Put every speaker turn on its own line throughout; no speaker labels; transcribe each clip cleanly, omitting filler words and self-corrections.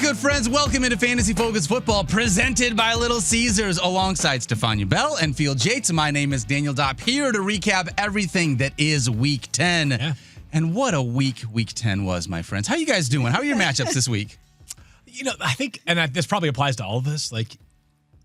good friends? Welcome into Fantasy Focus Football, presented by Little Caesars, alongside Stephania Bell and Field Yates. My name is Daniel Dopp, here to recap everything that is Week 10.
Yeah.
And what a week 10 was, my friends. How you guys doing? How are your matchups this week?
You know, I think, and this probably applies to all of us, like,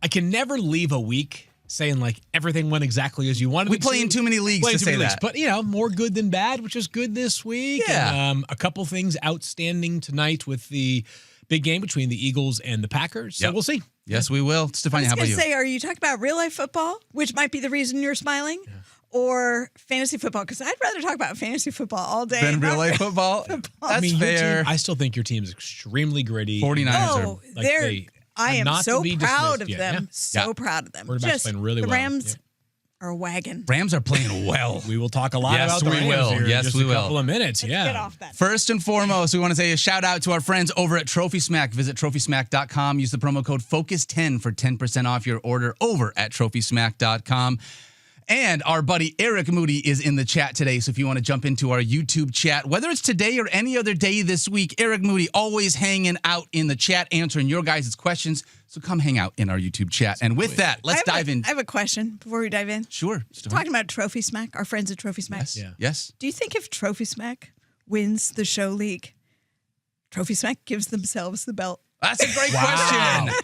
I can never leave a week saying, like, everything went exactly as you wanted
We
it
play
to.
in too many leagues to say that.
But, you know, more good than bad, which is good this week.
Yeah.
And, a couple things outstanding tonight with the big game between the Eagles and the Packers. So
Yep.
we'll see.
Yes, we will. Stephania, how about you?
Are you talking about real life football, which might be the reason you're smiling, or fantasy football? Because I'd rather talk about fantasy football all day
Than real life football? That's
Your
fair.
team, I still think your team is extremely gritty.
49ers
Oh,
are...
I am
not
so
to be
proud
dismissed
of
yet.
them.
Yeah.
So
Yeah.
proud of them.
Quarterback's playing really
the
well.
Rams are a wagon.
Rams are playing well.
We will talk a lot
Yes,
about the
we
Rams
will.
here in
Yes,
just
we
a
will.
couple of minutes.
Let's get off that.
First and foremost, we want to say a shout out to our friends over at Trophy Smack. Visit TrophySmack.com. Use the promo code FOCUS10 for 10% off your order over at TrophySmack.com. And our buddy Eric Moody is in the chat today. So if you want to jump into our YouTube chat, whether it's today or any other day this week, Eric Moody always hanging out in the chat, answering your guys' questions. So come hang out in our YouTube chat. And with that, let's dive in.
I have a question before we dive in.
Sure.
Talking about Trophy Smack, our friends at Trophy Smack.
Yes.
Yeah.
Yes.
Do you think if Trophy Smack wins the show league, Trophy Smack gives themselves the belt?
That's a great
Wow.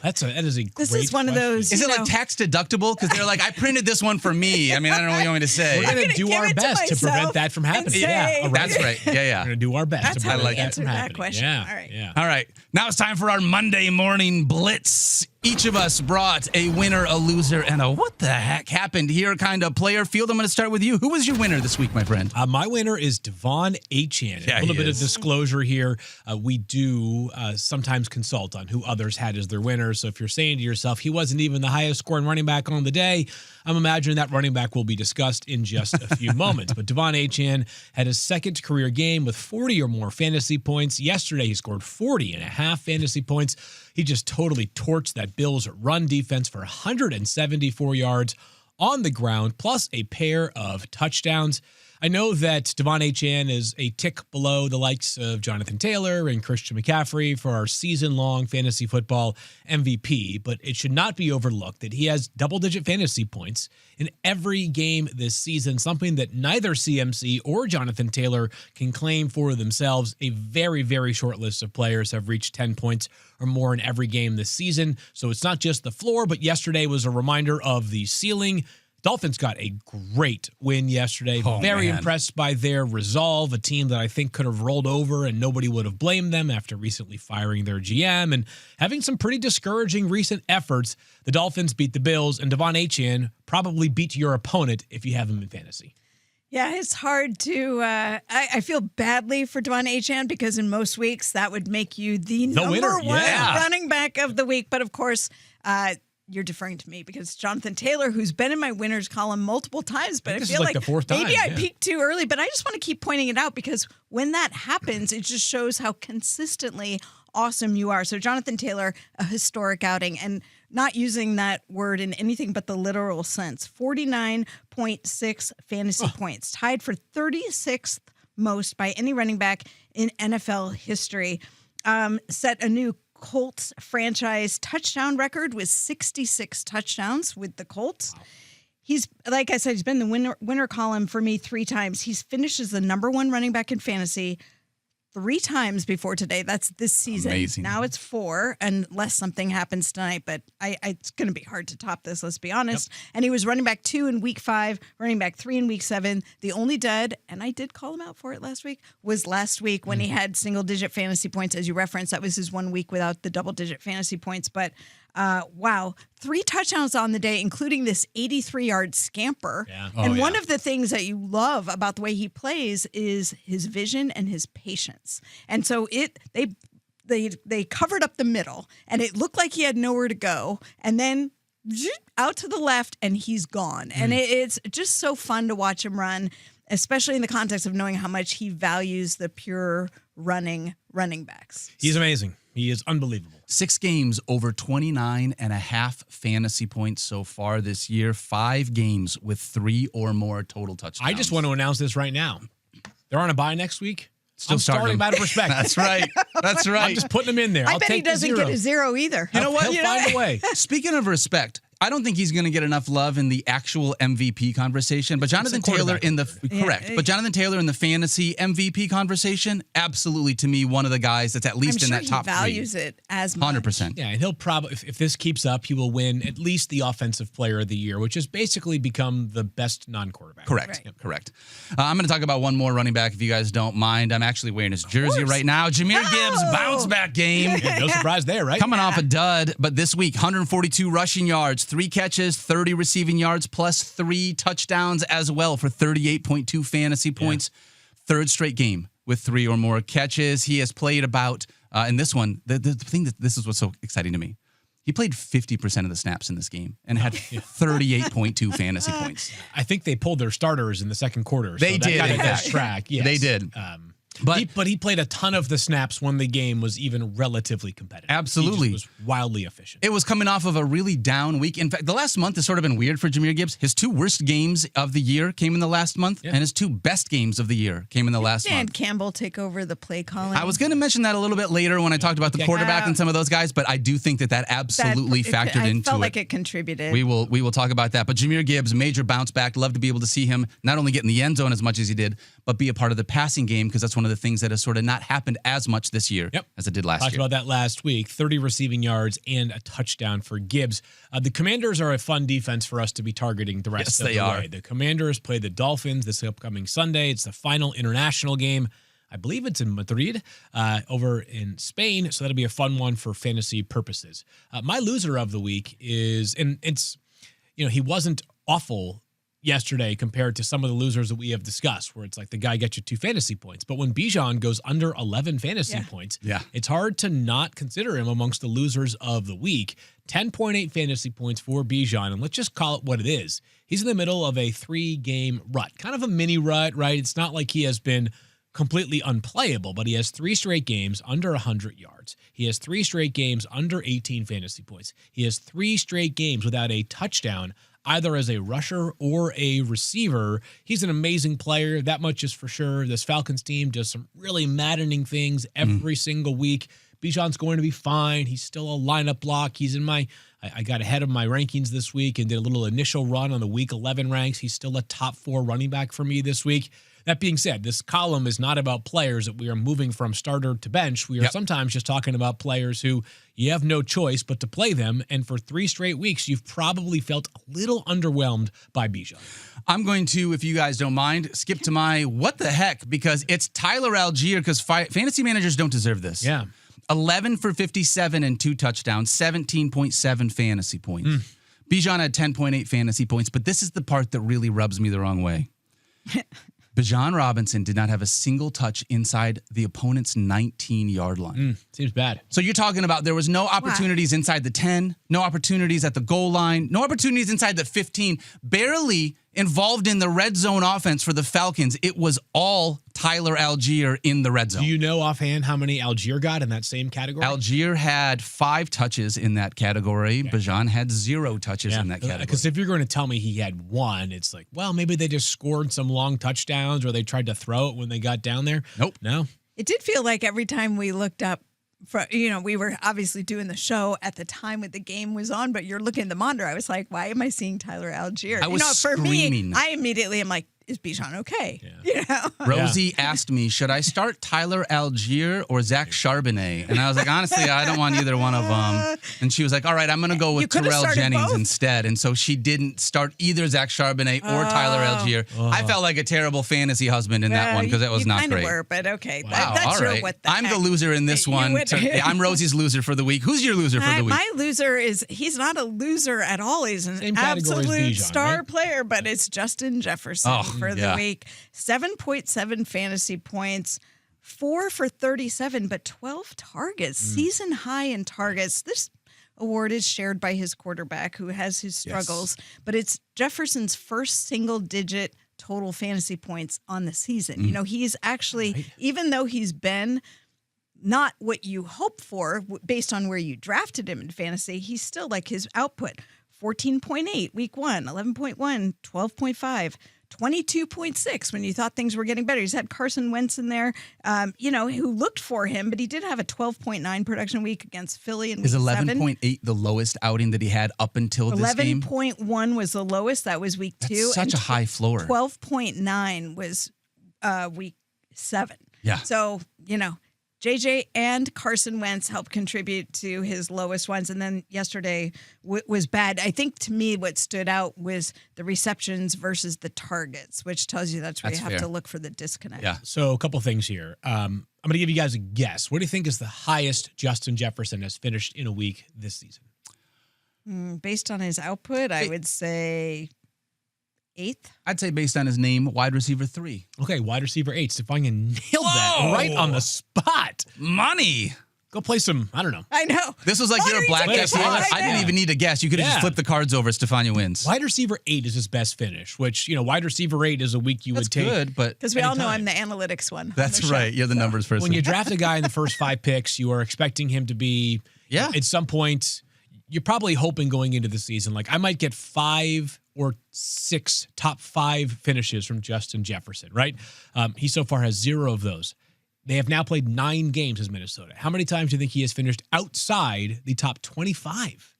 question.
That is a great
This is one of
question.
those.
Is it like tax deductible? Because they're like, I printed this one for me. I mean, I don't know what you want me to say.
We're going to
gonna
do
give
our
it to
best to prevent
myself
that from
and
happening.
say-
That's right. Yeah,
We're
yeah.
going to do our best
That's
to
how
prevent
we
that
answer
from
that
happening.
question.
Yeah.
All right.
Yeah.
All right. Now it's time for our Monday morning blitz. Each of us brought a winner, a loser, and a what the heck happened here kind of player. Field, I'm going to start with you. Who was your winner this week, my friend?
My winner is Devon Achane.
Yeah,
a little
he
bit
is.
of disclosure here. We do sometimes consult on who others had as their winner. So if you're saying to yourself, he wasn't even the highest scoring running back on the day, I'm imagining that running back will be discussed in just a few moments. But Devon Achane had his second career game with 40 or more fantasy points. Yesterday, he scored 40 and a half fantasy points. He just totally torched that Bills run defense for 174 yards on the ground, plus a pair of touchdowns. I know that Devon Achane is a tick below the likes of Jonathan Taylor and Christian McCaffrey for our season-long fantasy football MVP, but it should not be overlooked that he has double-digit fantasy points in every game this season, something that neither CMC or Jonathan Taylor can claim for themselves. A very, very short list of players have reached 10 points or more in every game this season, so it's not just the floor, but yesterday was a reminder of the ceiling. Dolphins got a great win yesterday. Very impressed by their resolve, a team that I think could have rolled over and nobody would have blamed them after recently firing their GM and having some pretty discouraging recent efforts. The Dolphins beat the Bills, and Devon Achane probably beat your opponent if you have him in fantasy.
Yeah, it's hard to. I feel badly for Devon Achane because in most weeks that would make you the number
winner,
one
yeah.
running back of the week. But of course, you're deferring to me because Jonathan Taylor, who's been in my winners column multiple times, but I
this
feel
is like the fourth
maybe
time,
I
yeah.
peaked too early. But I just want to keep pointing it out because when that happens, it just shows how consistently awesome you are. So Jonathan Taylor, a historic outing, and not using that word in anything but the literal sense. 49.6 fantasy points, tied for 36th most by any running back in NFL history. Set a new Colts franchise touchdown record with 66 touchdowns with the Colts. Wow. He's, like I said, he's been the winner column for me 3 times. He's finished as the number 1 running back in fantasy 3 times before today. That's this season.
Amazing. Now
it's 4, unless something happens tonight. But it's going to be hard to top this, let's be honest. Yep. And he was running back 2 in week 5, running back 3 in week 7. The only dud, and I did call him out for it last week, was last week when he had single-digit fantasy points, as you referenced. That was his 1 week without the double-digit fantasy points. But wow, 3 touchdowns on the day, including this 83-yard scamper.
Yeah.
And one of the things that you love about the way he plays is his vision and his patience. And so they covered up the middle, and it looked like he had nowhere to go. And then out to the left, and he's gone. And it's just so fun to watch him run, especially in the context of knowing how much he values the pure running backs.
He's amazing. He is unbelievable.
6 games, over 29 and a half fantasy points so far this year. 5 games with 3 or more total touchdowns.
I just want to announce this right now. They're on a bye next week.
Still
I'm starting him out of respect.
That's right. That's right.
I'm just putting him in there.
I
I'll
bet
take
he doesn't
the 0.
get a 0 either.
You know what?
He'll find a way.
Speaking of respect, I don't think he's going to get enough love in the actual MVP conversation. But Jonathan Taylor in the correct. But Jonathan Taylor in the fantasy MVP conversation, absolutely to me one of the guys that's at least in that top 3.
He values it as much.
100%.
Yeah, and he'll probably, if this keeps up, he will win at least the Offensive Player of the Year, which has basically become the best non-quarterback.
Correct.
Right.
Yep, correct. I'm going to talk about one more running back if you guys don't mind. I'm actually wearing his jersey right now. Jahmyr Gibbs bounce back game.
Yeah, no surprise there, right?
Coming off a dud, but this week 142 rushing yards, 3 catches, 30 receiving yards, plus 3 touchdowns as well for 38.2 fantasy points. Third straight game with 3 or more catches. He has played about, in this one, the thing that this is what's so exciting to me. He played 50% of the snaps in this game and had 38.2 fantasy points.
I think they pulled their starters in the second quarter.
They did.
That kind of does track. Yes.
They did.
But he played a ton of the snaps when the game was even relatively competitive.
Absolutely.
He just was wildly efficient.
It was coming off of a really down week. In fact, the last month has sort of been weird for Jahmyr Gibbs. His 2 worst games of the year came in the last month, and his 2 best games of the year came in the last
Dan
month.
Campbell take over the play calling.
I was going to mention that a little bit later when I talked about the quarterback and some of those guys, but I do think that absolutely factored into it.
I felt like it contributed.
We will talk about that. But Jahmyr Gibbs, major bounce back. Love to be able to see him not only get in the end zone as much as he did, but be a part of the passing game because that's one of the things that has sort of not happened as much this year as it did last year.
Talked about that last week. 30 receiving yards and a touchdown for Gibbs. The Commanders are a fun defense for us to be targeting the rest of the way. The Commanders play the Dolphins this upcoming Sunday. It's the final international game. I believe it's in Madrid, over in Spain. So that'll be a fun one for fantasy purposes. My loser of the week is, and it's, he wasn't awful yesterday compared to some of the losers that we have discussed, where it's like the guy gets you 2 fantasy points. But when Bijan goes under 11 fantasy points, it's hard to not consider him amongst the losers of the week. 10.8 fantasy points for Bijan, and let's just call it what it is. He's in the middle of a 3-game rut, kind of a mini rut, right? It's not like he has been completely unplayable, but he has 3 straight games under 100 yards. He has 3 straight games under 18 fantasy points. He has 3 straight games without a touchdown, either as a rusher or a receiver. He's an amazing player. That much is for sure. This Falcons team does some really maddening things every single week. Bijan's going to be fine. He's still a lineup block. He's in I got ahead of my rankings this week and did a little initial run on the week 11 ranks. He's still a top 4 running back for me this week. That being said, this column is not about players that we are moving from starter to bench. We are sometimes just talking about players who you have no choice but to play them. And for 3 straight weeks, you've probably felt a little underwhelmed by Bijan.
I'm going to, if you guys don't mind, skip to my what the heck, because it's Tyler Algier, because fantasy managers don't deserve this.
Yeah.
11 for 57 and 2 touchdowns, 17.7 fantasy points. Bijan had 10.8 fantasy points, but this is the part that really rubs me the wrong way. Bijan Robinson did not have a single touch inside the opponent's 19-yard line.
Seems bad.
So you're talking about there was no opportunities inside the 10, no opportunities at the goal line, no opportunities inside the 15, barely involved in the red zone offense for the Falcons. It was all Tyler Algier in the red zone.
Do you know offhand how many Algier got in that same category?
Algier had 5 touches in that category. Bijan had 0 touches in that category.
Because if you're going to tell me he had 1, it's like, well, maybe they just scored some long touchdowns or they tried to throw it when they got down there.
Nope.
No.
It did feel like every time we looked up, we were obviously doing the show at the time when the game was on, but you're looking at the monitor. I was like, why am I seeing Tyler Algier?
I was screaming.
Me, I immediately am like, is Bijan okay?
Rosie asked me, should I start Tyler Algier or Zach Charbonnet? And I was like, honestly, I don't want either one of them. And she was like, all right, I'm going to go with Terrell Jennings instead. And so she didn't start either Zach Charbonnet or Tyler Algier. I felt like a terrible fantasy husband in that one because that was not great.
You were, but okay.
Wow,
That's
all right.
what the
I'm
heck.
the loser in this one. I'm Rosie's loser for the week. Who's your loser for the week?
My loser he's not a loser at all. He's an
Same category as
absolute
Bijan,
star
right?
player, but it's Justin Jefferson for the week. 7.7 fantasy points, 4 for 37, but 12 targets, season high in targets. This award is shared by his quarterback who has his struggles, but it's Jefferson's first single-digit total fantasy points on the season. He's actually, even though he's been not what you hope for based on where you drafted him in fantasy, he's still like his output. 14.8 week 1, 11.1, 12.5, 22.6 when you thought things were getting better. He's had Carson Wentz in there, who looked for him, but he did have a 12.9 production week against Philly in week 7.
Is 11.8 the lowest outing that he had up until this game?
11.1 was the lowest. That was week 2.
That's such a high floor.
12.9 was week 7.
Yeah.
So, JJ and Carson Wentz helped contribute to his lowest ones. And then yesterday was bad. I think to me what stood out was the receptions versus the targets, which tells you that's where you have to look for the disconnect.
Yeah. So a couple things here. I'm going to give you guys a guess. What do you think is the highest Justin Jefferson has finished in a week this season?
Based on his output, I would say 8th.
I'd say based on his name, wide receiver 3.
Okay, wide receiver 8. Stephania nailed that right on the spot.
Money.
Go play some, I don't know.
I know.
This was like your black guess. I didn't even need to guess. You could have just flipped the cards over. Stephania wins.
Wide receiver 8 is his best finish, which, wide receiver 8 is a week you would take.
That's good, but...
Because we all know I'm the analytics one.
That's right. You're the numbers person.
When you draft a guy in the first 5 picks, you are expecting him to be, at some point, you're probably hoping going into the season, like I might get 5 or 6 top 5 finishes from Justin Jefferson, right? He so far has 0 of those. They have now played 9 games as Minnesota. How many times do you think he has finished outside the top 25?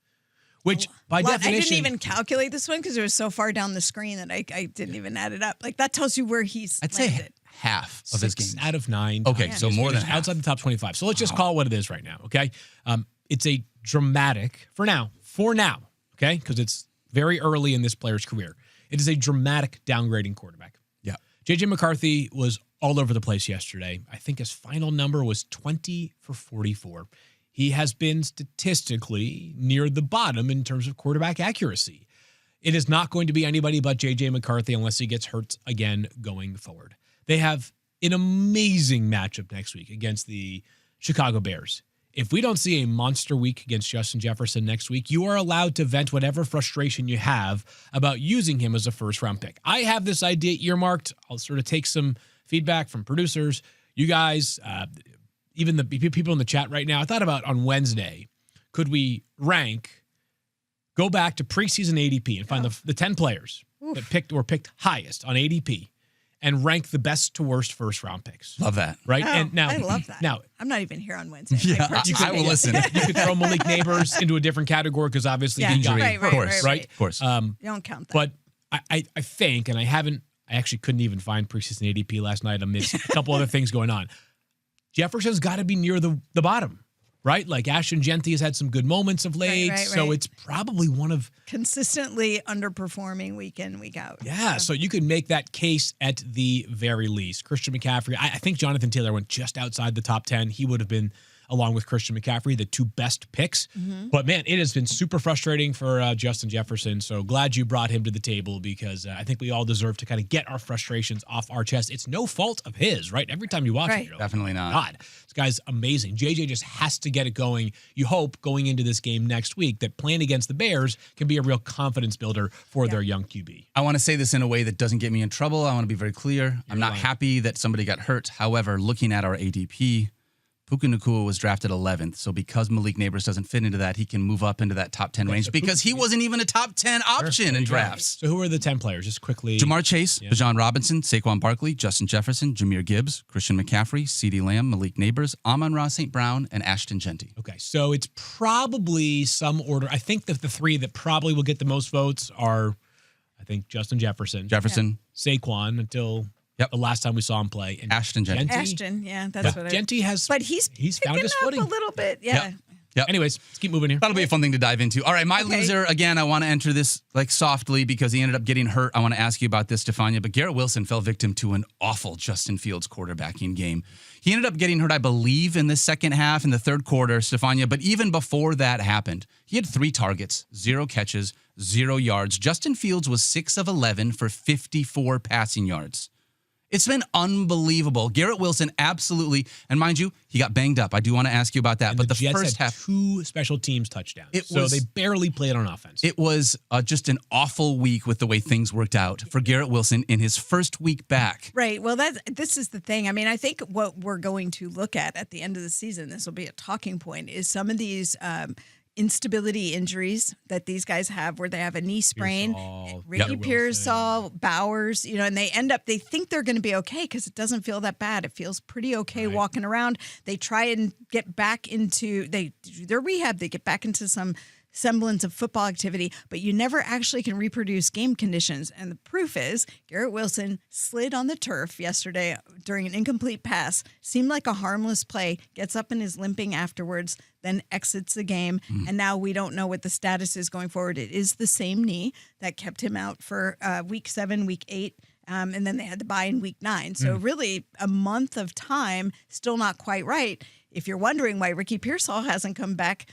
Which, by definition... I
didn't even calculate this one because it was so far down the screen that I didn't even add it up. Like, that tells you where he's
I'd say half of his games.
6 out of 9.
Okay, so more than half.
Outside the top 25. So let's just call it what it is right now, okay? It's a dramatic, for now, okay? Because it's very early in this player's career. It is a dramatic downgrading quarterback.
Yeah.
J.J. McCarthy was all over the place yesterday. I think his final number was 20 for 44. He has been statistically near the bottom in terms of quarterback accuracy. It is not going to be anybody but J.J. McCarthy unless he gets hurt again going forward. They have an amazing matchup next week against the Chicago Bears. If we don't see a monster week against Justin Jefferson next week, you are allowed to vent whatever frustration you have about using him as a first-round pick. I have this idea earmarked. I'll sort of take some feedback from producers. You guys, even the people in the chat right now, I thought about on Wednesday, could we go back to preseason ADP and find the 10 players that were picked highest on ADP and rank the best to worst first-round picks.
Love that.
Right?
Oh,
And now,
I love that.
Now,
I'm not even here on Wednesday.
Yeah, I will listen.
you could throw Malik Neighbors into a different category because obviously he got
right,
right?
Of course.
You don't count that.
But I think, and I actually couldn't even find preseason ADP last night amidst a couple other things going on. Jefferson's got to be near the bottom, right? Like Ashton Genty has had some good moments of late, so it's probably one of
consistently underperforming week in, week out.
Yeah, so you could make that case at the very least. Christian McCaffrey, I think Jonathan Taylor went just outside the top 10. He would have been, along with Christian McCaffrey, the 2 best picks. Mm-hmm. But man, it has been super frustrating for Justin Jefferson. So glad you brought him to the table because I think we all deserve to kind of get our frustrations off our chest. It's no fault of his, right? Every time you watch it,
Definitely not.
God, this guy's amazing. JJ just has to get it going. You hope going into this game next week that playing against the Bears can be a real confidence builder for their young QB.
I want to say this in a way that doesn't get me in trouble. I want to be very clear. I'm not happy that somebody got hurt. However, looking at our ADP, Puka Nacua was drafted 11th, so because Malik Neighbors doesn't fit into that, he can move up into that top 10 range because he wasn't even a top 10 option in drafts.
So who are the 10 players? Just quickly.
Jamar Chase, Bijan Robinson, Saquon Barkley, Justin Jefferson, Jahmyr Gibbs, Christian McCaffrey, CeeDee Lamb, Malik Neighbors, Amon-Ra St. Brown, and Ashton Genty.
Okay, so it's probably some order. I think that the 3 that probably will get the most votes are, I think, Justin Jefferson, Saquon until... the last time we saw him play. And
Ashton Genty.
Ashton, that's what
Genty has.
But he's
found his footing
a little bit,
Yep.
Anyways, let's keep moving here.
That'll be a fun thing to dive into. All right, my loser, again, I want to enter this like softly because he ended up getting hurt. I want to ask you about this, Stephania, but Garrett Wilson fell victim to an awful Justin Fields quarterbacking game. He ended up getting hurt, I believe, in the second half, in the third quarter, Stephania, but even before that happened, he had 3 targets, 0 catches, 0 yards. Justin Fields was 6 of 11 for 54 passing yards. It's been unbelievable. Garrett Wilson, absolutely. And mind you, he got banged up. I do want to ask you about that.
And
but the
Jets
first
had
half,
2 special teams touchdowns. So they barely played on offense.
It was just an awful week with the way things worked out for Garrett Wilson in his first week back.
Right. Well, this is the thing. I mean, I think what we're going to look at the end of the season, this will be a talking point, is some of these instability injuries that these guys have where they have a knee sprain.
Pearsall,
Ricky
Wilson.
Pearsall, Bowers, and they they think they're going to be okay because it doesn't feel that bad. It feels pretty okay walking around. They try and get back into, they do their rehab, they get back into some semblance of football activity, but you never actually can reproduce game conditions. And the proof is Garrett Wilson slid on the turf yesterday during an incomplete pass, seemed like a harmless play, gets up and is limping afterwards, then exits the game. And now we don't know what the status is going forward. It is the same knee that kept him out for week 7, week 8. And then they had to bye in week 9. So really a month of time, still not quite right. If you're wondering why Ricky Pearsall hasn't come back,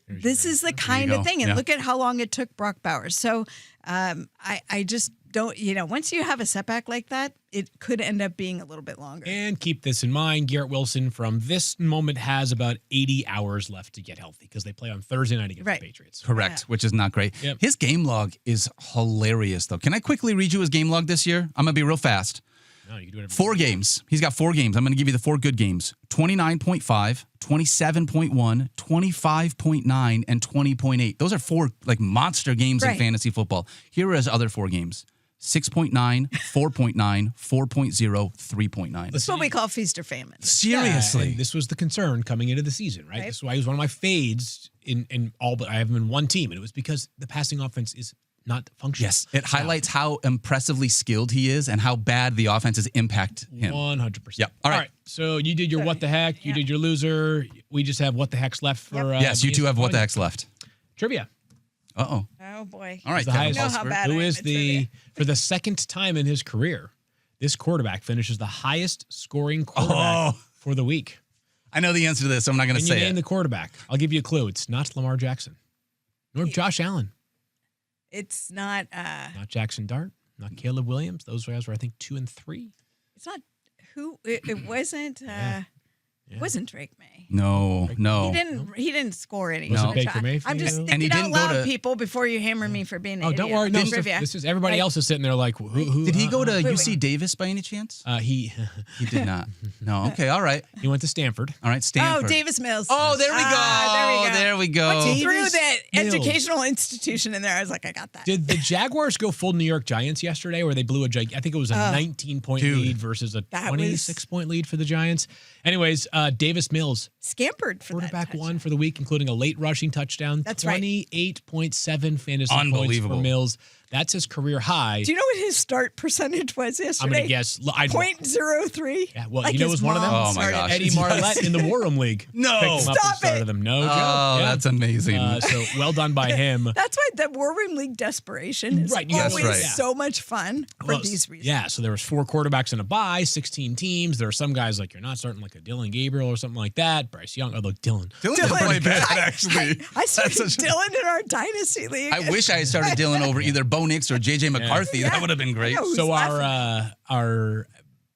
this is the kind of thing. And look at how long it took Brock Bowers. So I just don't, once you have a setback like that, it could end up being a little bit longer.
And keep this in mind, Garrett Wilson from this moment has about 80 hours left to get healthy because they play on Thursday night against the Patriots.
Correct, which is not great.
Yep.
His game log is hilarious, though. Can I quickly read you his game log this year? I'm going to be real fast.
No, you can do whatever
4 games. He's got 4 games. I'm going to give you the 4 good games. 29.5, 27.1, 25.9, and 20.8. Those are 4 monster games in fantasy football. Here are his other 4 games. 6.9, 4.9, 4.0, 3.9.
That's what we call feast or famine.
Seriously.
and this was the concern coming into the season, right? This is why he was one of my fades in all, but I have him in one team. And it was because the passing offense is not functioning.
Yes, it highlights how impressively skilled he is and how bad the offenses impact him.
100%.
Yep. All right.
So you did your what the heck. You did your loser. We just have what the heck's left for.
Yes, you two have what the heck's left.
Trivia.
Uh-oh.
Oh, boy.
All right.
The highest,
I know how bad
who
I am
is
at
the,
trivia.
for the second time in his career, this quarterback finishes the highest scoring quarterback for the week.
I know the answer to this, so I'm not going to
Can you
say
name
it.
the quarterback? I'll give you a clue. It's not Lamar Jackson, nor Josh Allen,
It's not,
not Jackson Dart, not Caleb Williams. Those guys were, I think, 2 and 3.
it's not who, it wasn't, it wasn't Drake May.
No.
He didn't score any.
Was
No.
it Baker Mayfield?
I'm just
And
thinking
he
out
didn't go
loud,
to-
people, before you hammer me for being an
Oh,
idiot.
don't worry. No,
Trivia.
this is everybody else is sitting there like, who
Did he go to
wait.
UC Davis by any chance?
He
He did not. No. Okay. All right.
he went to Stanford.
All right. Stanford.
Oh, Davis Mills.
Oh, there we go.
There we go.
There we go.
Once he threw
Davis
that
Mills.
educational institution in there, I was like, I got that.
Did the Jaguars go full New York Giants yesterday, where they blew I think it was a 19-point lead versus a
That was-
26-point lead for the Giants. Anyways, Davis Mills,
Scampered for
quarterback
that
1 for the week, including a late rushing touchdown.
That's right.
28.7 fantasy points
Unbelievable.
for Mills. That's his career high.
Do you know what his start percentage was yesterday?
I'm going to guess.
.03.
Yeah, well,
Like
you know, it
his
was one of them.
mom
Oh, my
started
gosh.
it.
Eddie Marlette in the War Room League.
No.
Picked him up and
Stop
started
it.
him. No joke.
Oh,
Yeah.
that's amazing.
So well done by him.
That's why the War Room League desperation is
Right, yes,
always
right.
so much fun for these reasons.
Yeah, so there was 4 quarterbacks in a bye, 16 teams. There are some guys like you're not starting like a Dylan Gabriel or something like that. Bryce Young, although Dylan.
Dylan didn't play bad, actually.
I started
That's such-
Dylan in our dynasty league.
I wish I had started Dylan over either Bo Nix or JJ McCarthy. That would have been great.
I know. Who's
So
laughing?
our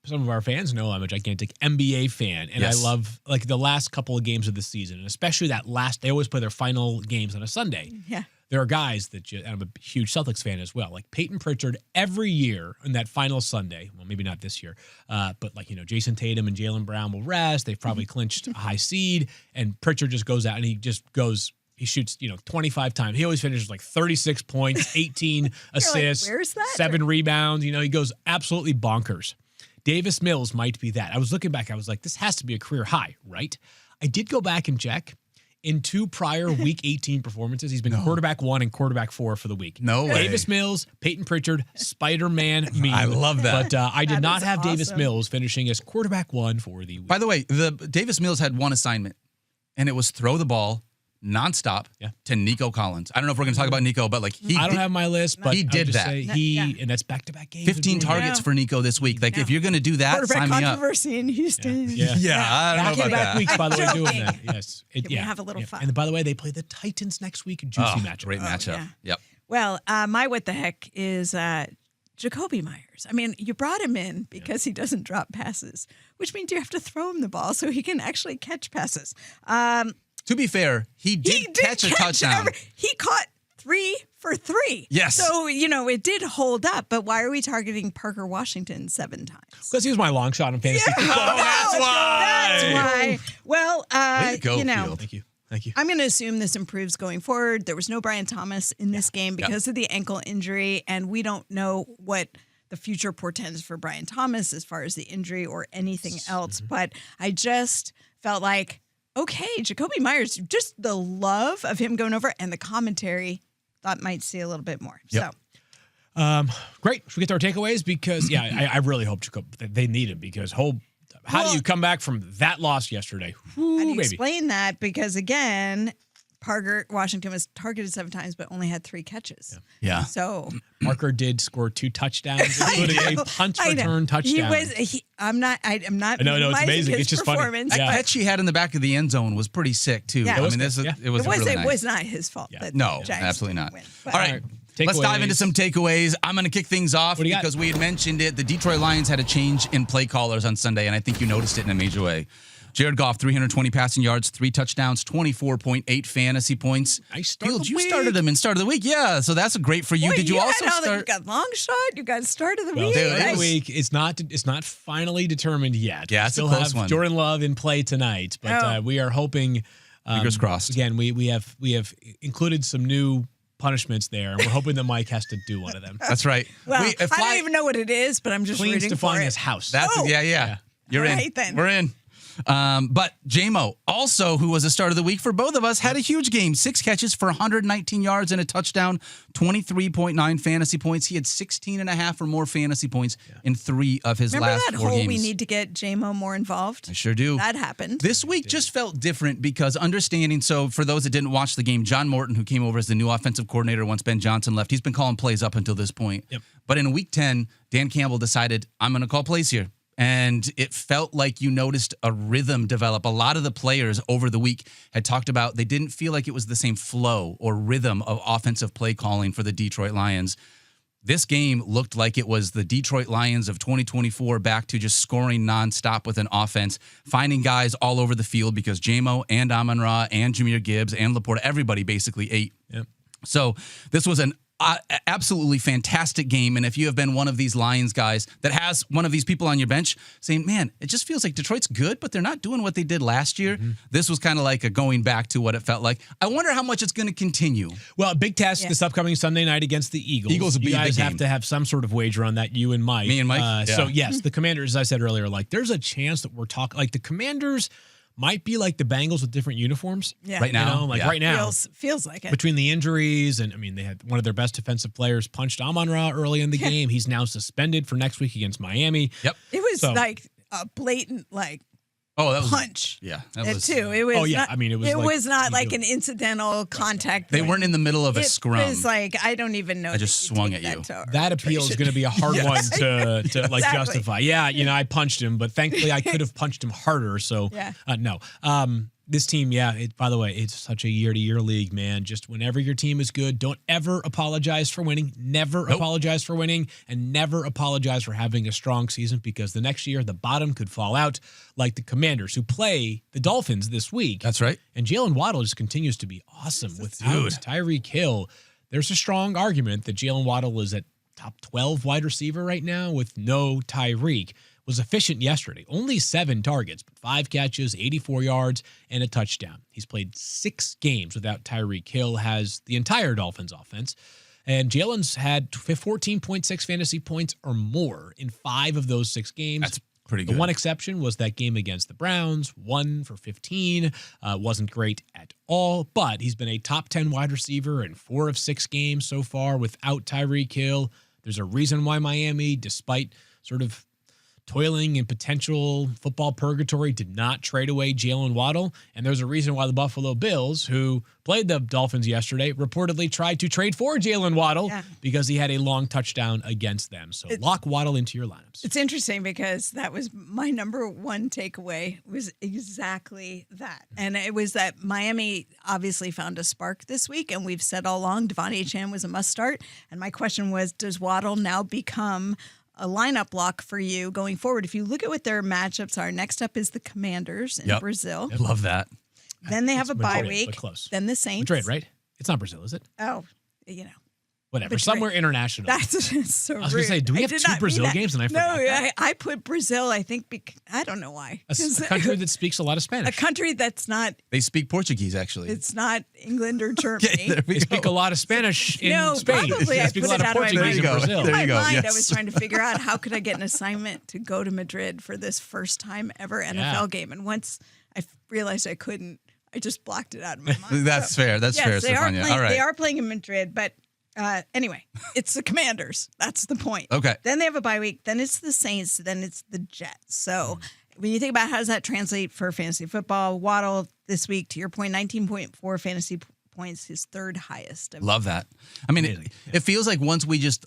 some of our fans know I'm a gigantic NBA fan, and
Yes.
I love like the last couple of games of the season, and especially that last. They always play their final games on a Sunday.
Yeah.
There are guys that and I'm a huge Celtics fan as well. Like Peyton Pritchard every year on that final Sunday. Well, maybe not this year, but like Jason Tatum and Jaylen Brown will rest. They've probably clinched a high seed, and Pritchard just goes out and he just goes. He shoots, 25 times. He always finishes like 36 points, 18 assists,
"Where's that?"
7 rebounds. He goes absolutely bonkers. Davis Mills might be that. I was looking back. I was like, this has to be a career high, right? I did go back and check. In 2 prior Week 18 performances, he's been quarterback 1 and quarterback 4 for the week.
No way.
Davis Mills, Peyton Pritchard, Spider-Man meme.
I love that.
But I did
That
not
is
have Davis
awesome.
Mills finishing as quarterback 1 for the week.
By the way, the Davis Mills had one assignment, and it was throw the ball nonstop to Nico Collins. I don't know if we're going to talk about Nico, but
I don't have my list, but
he
I would
did
just
that.
say and that's back-to-back games.
15 targets for Nico this week. Like, if you're going to do that,
Quarterback
sign me up.
controversy in Houston.
Yeah.
I don't know about
Back-to-back
that.
weeks, by the way,
I'm
doing
joking.
that. Yes.
Can we have a little fun?
And by the way, they play the Titans next week. Juicy matchup.
Great matchup.
yeah.
Yep.
Well, my what the heck is Jacoby Myers. I mean, you brought him in because he doesn't drop passes, which means you have to throw him the ball so he can actually catch passes.
To be fair, he did catch a touchdown.
He caught 3 for 3.
Yes.
So, it did hold up, but why are we targeting Parker Washington 7 times?
Because he was my long shot in fantasy.
Oh, that's why.
That's why. Well,
Way to go, Field.
Thank you. Thank you.
I'm going to assume this improves going forward. There was no Brian Thomas in this game because of the ankle injury, and we don't know what the future portends for Brian Thomas as far as the injury or anything else. But I just felt like, okay, Jacoby Myers, just the love of him going over and the commentary, thought might see a little bit more.
Yep.
So.
Great. Should we get to our takeaways? Because, I really hope they need him because how do you come back from that loss yesterday?
How do you explain that? Because, again, Washington was targeted 7 times but only had 3 catches.
Yeah.
So
Parker did score 2 touchdowns, including a punt return touchdown.
I'm not
No, it's amazing. It's just funny.
That catch he had in the back of the end zone was pretty sick, too.
Yeah.
I mean, it was really nice.
It was not his fault.
Yeah.
That
No,
the Giants
absolutely not.
win.
All right. Let's dive into some takeaways. I'm going to kick things off because we had mentioned it. The Detroit Lions had a change in play callers on Sunday, and I think you noticed it in a major way. Jared Goff, 320 passing yards, 3 touchdowns, 24.8 fantasy points.
Nice start.
Fields, you started him in start of the week. Yeah, so that's great for you.
Wait,
Did you also
start?
start?
You got long shot. You got start of the
Well,
week.
start of the week. It's not finally determined yet.
Yeah, it's
still
a close
have
one.
Jordan Love in play tonight, but we are hoping.
Fingers crossed.
Again, we have included some new punishments there, and we're hoping that Mike has to do one of them.
That's right.
Well, I don't even know what it is, but I'm just
Cleans
rooting for
Stephania's
it.
house.
That's yeah. You're
All
in.
right, then.
We're in. But J-Mo, also, who was a start of the week for both of us, had a huge game. 6 catches for 119 yards and a touchdown, 23.9 fantasy points. He had 16.5 or more fantasy points in 3 of his
Remember
last
that
4
whole
games.
we need to get J-Mo more involved?
I sure do.
That happened.
This week just felt different because understanding, so for those that didn't watch the game, John Morton, who came over as the new offensive coordinator once Ben Johnson left, he's been calling plays up until this point.
Yep.
But in week 10, Dan Campbell decided, I'm going to call plays here. And it felt like you noticed a rhythm develop. A lot of the players over the week had talked about they didn't feel like it was the same flow or rhythm of offensive play calling for the Detroit Lions. This game looked like it was the Detroit Lions of 2024 back to just scoring nonstop with an offense, finding guys all over the field because J-Mo and Amon-Ra and Jahmyr Gibbs and Laporta, everybody basically ate.
Yep.
So this was an absolutely fantastic game. And if you have been one of these Lions guys that has one of these people on your bench saying, man, it just feels like Detroit's good, but they're not doing what they did last year. This was kind of like a going back to what it felt like. I wonder how much it's going to continue.
Well, big test this upcoming Sunday night against the Eagles.
Eagles will be
you
a big
guys have
game.
to have some sort of wager on that, you and Mike.
Me and Mike?
So, yes, the Commanders, as I said earlier, like there's a chance that we're talking, like the Commanders might be like the Bengals with different uniforms.
Yeah.
Right now.
Right now.
Feels like it.
Between the injuries and, I mean, they had one of their best defensive players punched Amon-Ra early in the game. He's now suspended for next week against Miami.
Yep.
It was like a blatant,
that was
punch.
Yeah.
It was
yeah.
Not,
I mean, it was
it
like,
was not like an incidental contact.
They weren't in the middle of a scrum.
It was like, I don't even know.
I just swung at you.
That appeal is going to be a hard one to like justify. Yeah, I punched him, but thankfully I could have punched him harder. So no. This team, by the way, it's such a year-to-year league, man. Just whenever your team is good, don't ever apologize for winning. Never apologize for winning, and never apologize for having a strong season because the next year the bottom could fall out like the Commanders who play the Dolphins this week.
That's right.
And Jalen Waddle just continues to be awesome without Tyreek Hill. There's a strong argument that Jalen Waddle is at top 12 wide receiver right now with no Tyreek. Was efficient yesterday. Only 7 targets, but 5 catches, 84 yards, and a touchdown. He's played 6 games without Tyreek Hill, has the entire Dolphins offense. And Jalen's had 14.6 fantasy points or more in 5 of those 6 games.
That's pretty good.
The one exception was that game against the Browns, 1 for 15. Wasn't great at all, but he's been a top 10 wide receiver in 4 of 6 games so far without Tyreek Hill. There's a reason why Miami, despite sort of toiling in potential football purgatory, did not trade away Jalen Waddle. And there's a reason why the Buffalo Bills, who played the Dolphins yesterday, reportedly tried to trade for Jalen Waddle because he had a long touchdown against them. So lock Waddle into your lineups.
It's interesting because that was my number one takeaway was exactly that. And it was that Miami obviously found a spark this week. And we've said all along, Devontae Chan was a must start. And my question was, does Waddle now become a lineup lock for you going forward? If you look at what their matchups are, next up is the Commanders in Brazil.
I love that.
Then they have a bye
Madrid,
week.
but close.
Then the Saints.
Madrid, right? It's not Brazil, is it?
Oh,
Whatever,
Madrid.
somewhere international.
That's so rude.
I was going to say, do we have
did
2
not
Brazil
mean that.
games? And I forgot that.
No, I put Brazil, I think, I don't know why.
A country that speaks a lot of
A
Spanish.
country that's not,
They speak Portuguese, actually.
it's not England or Germany.
There we
They speak
go.
a lot of Spanish in
No,
Spain.
probably
They
I
speak a
put
lot
it
of
out of my
Portuguese
mind.
in
There you go.
Brazil.
There
In
you
my
go,
mind,
yes.
I was trying to figure out how could I get an assignment to go to Madrid for this first time ever NFL game. And once I realized I couldn't, I just blocked it out of my mind.
That's
So,
fair. That's fair,
yes, they are
Stephania.
playing,
All right.
They are playing in Madrid, but anyway, it's the Commanders. That's the point.
Okay.
Then they have a bye week. Then it's the Saints. Then it's the Jets. So when you think about how does that translate for fantasy football, Waddle this week, to your point, 19.4 fantasy points, his third highest.
Love that. I mean, it feels like once we just,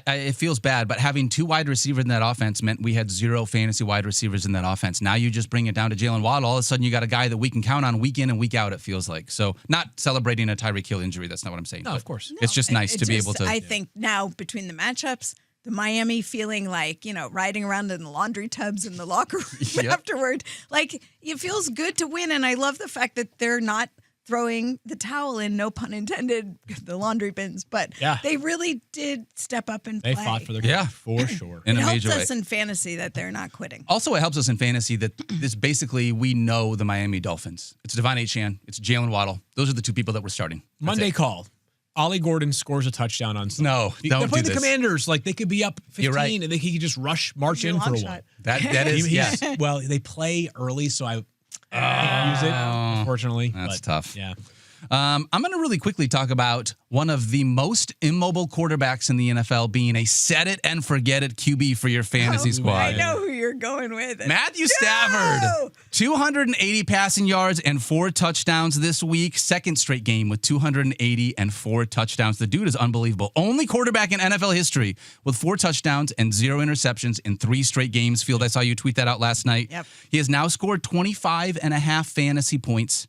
it feels bad, but having 2 wide receivers in that offense meant we had 0 fantasy wide receivers in that offense. Now you just bring it down to Jalen Waddle. All of a sudden you got a guy that we can count on week in and week out, it feels like. So not celebrating a Tyreek Hill injury. That's not what I'm saying.
No,
but
of course.
It's just nice to be able to.
I think now between the matchups, the Miami feeling like, riding around in the laundry tubs in the locker room
Yep.
afterward. Like, it feels good to win. And I love the fact that they're not throwing the towel in, no pun intended, the laundry bins. But they really did step up and play.
They fought for their
Yeah.
for sure.
in
It
a
helps
major way.
us in fantasy that they're not quitting.
Also, it helps us in fantasy that this basically we know the Miami Dolphins. It's Devon Achane. It's Jalen Waddle. Those are the 2 people that we're starting. That's
Monday
it.
call. Ollie Gordon scores a touchdown on Sunday.
No,
They're
don't
playing
do
the
this.
Commanders. Like, they could be up 15
You're right.
and he could just march in
Long
for a
shot.
one.
That is, yeah.
Well, they play early, so I can't use it, unfortunately.
That's
but,
tough.
Yeah.
I'm going to really quickly talk about one of the most immobile quarterbacks in the NFL being a set it and forget it QB for your fantasy squad.
I know who you're going with.
Matthew Stafford, 280 passing yards and 4 touchdowns this week. Second straight game with 280 and 4 touchdowns. The dude is unbelievable. Only quarterback in NFL history with 4 touchdowns and 0 interceptions in 3 straight games. Field, I saw you tweet that out last night.
Yep.
He has now scored 25.5 fantasy points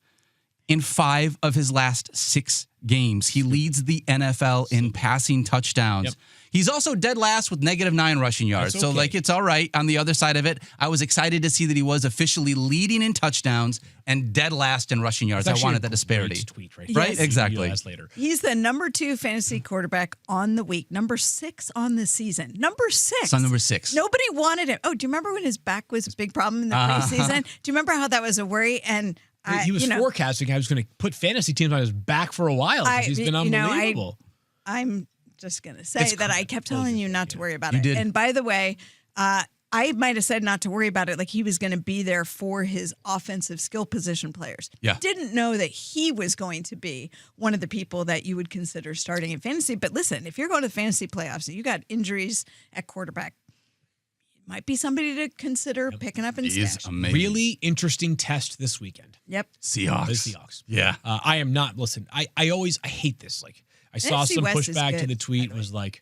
in 5 of his last 6 games. He leads the NFL in passing touchdowns.
Yep.
He's also dead last with -9 rushing yards.
That's
So,
okay.
it's all right. On the other side of it, I was excited to see that he was officially leading in touchdowns and dead last in rushing yards. I wanted that disparity.
Tweet right,
Right?
Yes.
Exactly.
Realize later.
He's the number 2 fantasy quarterback on the week, number 6 on the season. Number 6.
Son number 6.
Nobody wanted him. Oh, do you remember when his back was a big problem in the preseason? Do you remember how that was a worry? And
He was forecasting I was going to put fantasy teams on his back for a while because he's been unbelievable.
I'm just going to say that I kept telling you not to worry about
You
it.
did.
And by the way, I might have said not to worry about it, like he was going to be there for his offensive skill position players.
Yeah.
Didn't know that he was going to be one of the people that you would consider starting in fantasy. But listen, if you're going to fantasy playoffs and you got injuries at quarterback, it might be somebody to consider picking up and
He's
stash.
amazing.
Really interesting test this weekend.
Yep.
Seahawks.
The Seahawks.
Yeah.
I am not. Listen, I hate this. Like, I saw
NFC
some
West is
pushback to
good,
the
by
tweet.
the
Was like,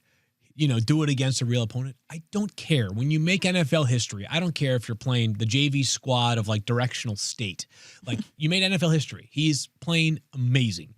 do it against a real opponent. I don't care. When you make NFL history, I don't care if you're playing the JV squad of like Directional State. Like, you made NFL history. He's playing amazing.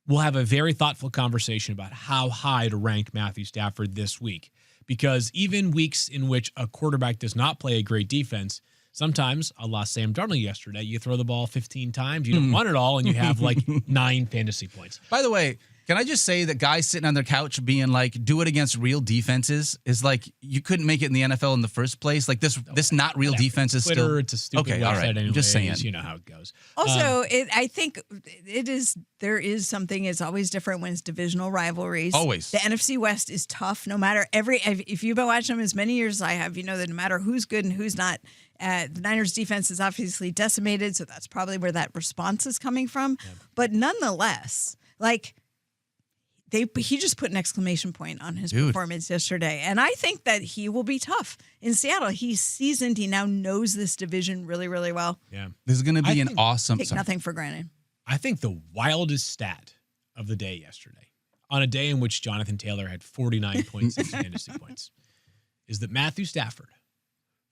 We'll have a very thoughtful conversation about how high to rank Matthew Stafford this week. Because even weeks in which a quarterback does not play a great defense, sometimes, a la Sam Darnold yesterday, you throw the ball 15 times, you don't run it all, and you have like 9 fantasy points.
By the way, can I just say that guys sitting on their couch being like, do it against real defenses is like, you couldn't make it in the NFL in the first place. Like this not real defense is
Twitter,
still.
it's a stupid
Okay,
website
all right.
anyways.
I'm just saying.
You know how it goes.
Also, I think there is something. It's always different when it's divisional rivalries.
Always.
The NFC West is tough. No matter if you've been watching them as many years as I have, you know that no matter who's good and who's not, the Niners defense is obviously decimated. So that's probably where that response is coming from. Yeah. But nonetheless, like. He just put an exclamation point on his performance yesterday. And I think that he will be tough. In Seattle, he's seasoned. He now knows this division really, really well.
Yeah.
This is going to be an awesome.
Take nothing for granted.
I think the wildest stat of the day yesterday, on a day in which Jonathan Taylor had 49.6 fantasy points, is that Matthew Stafford,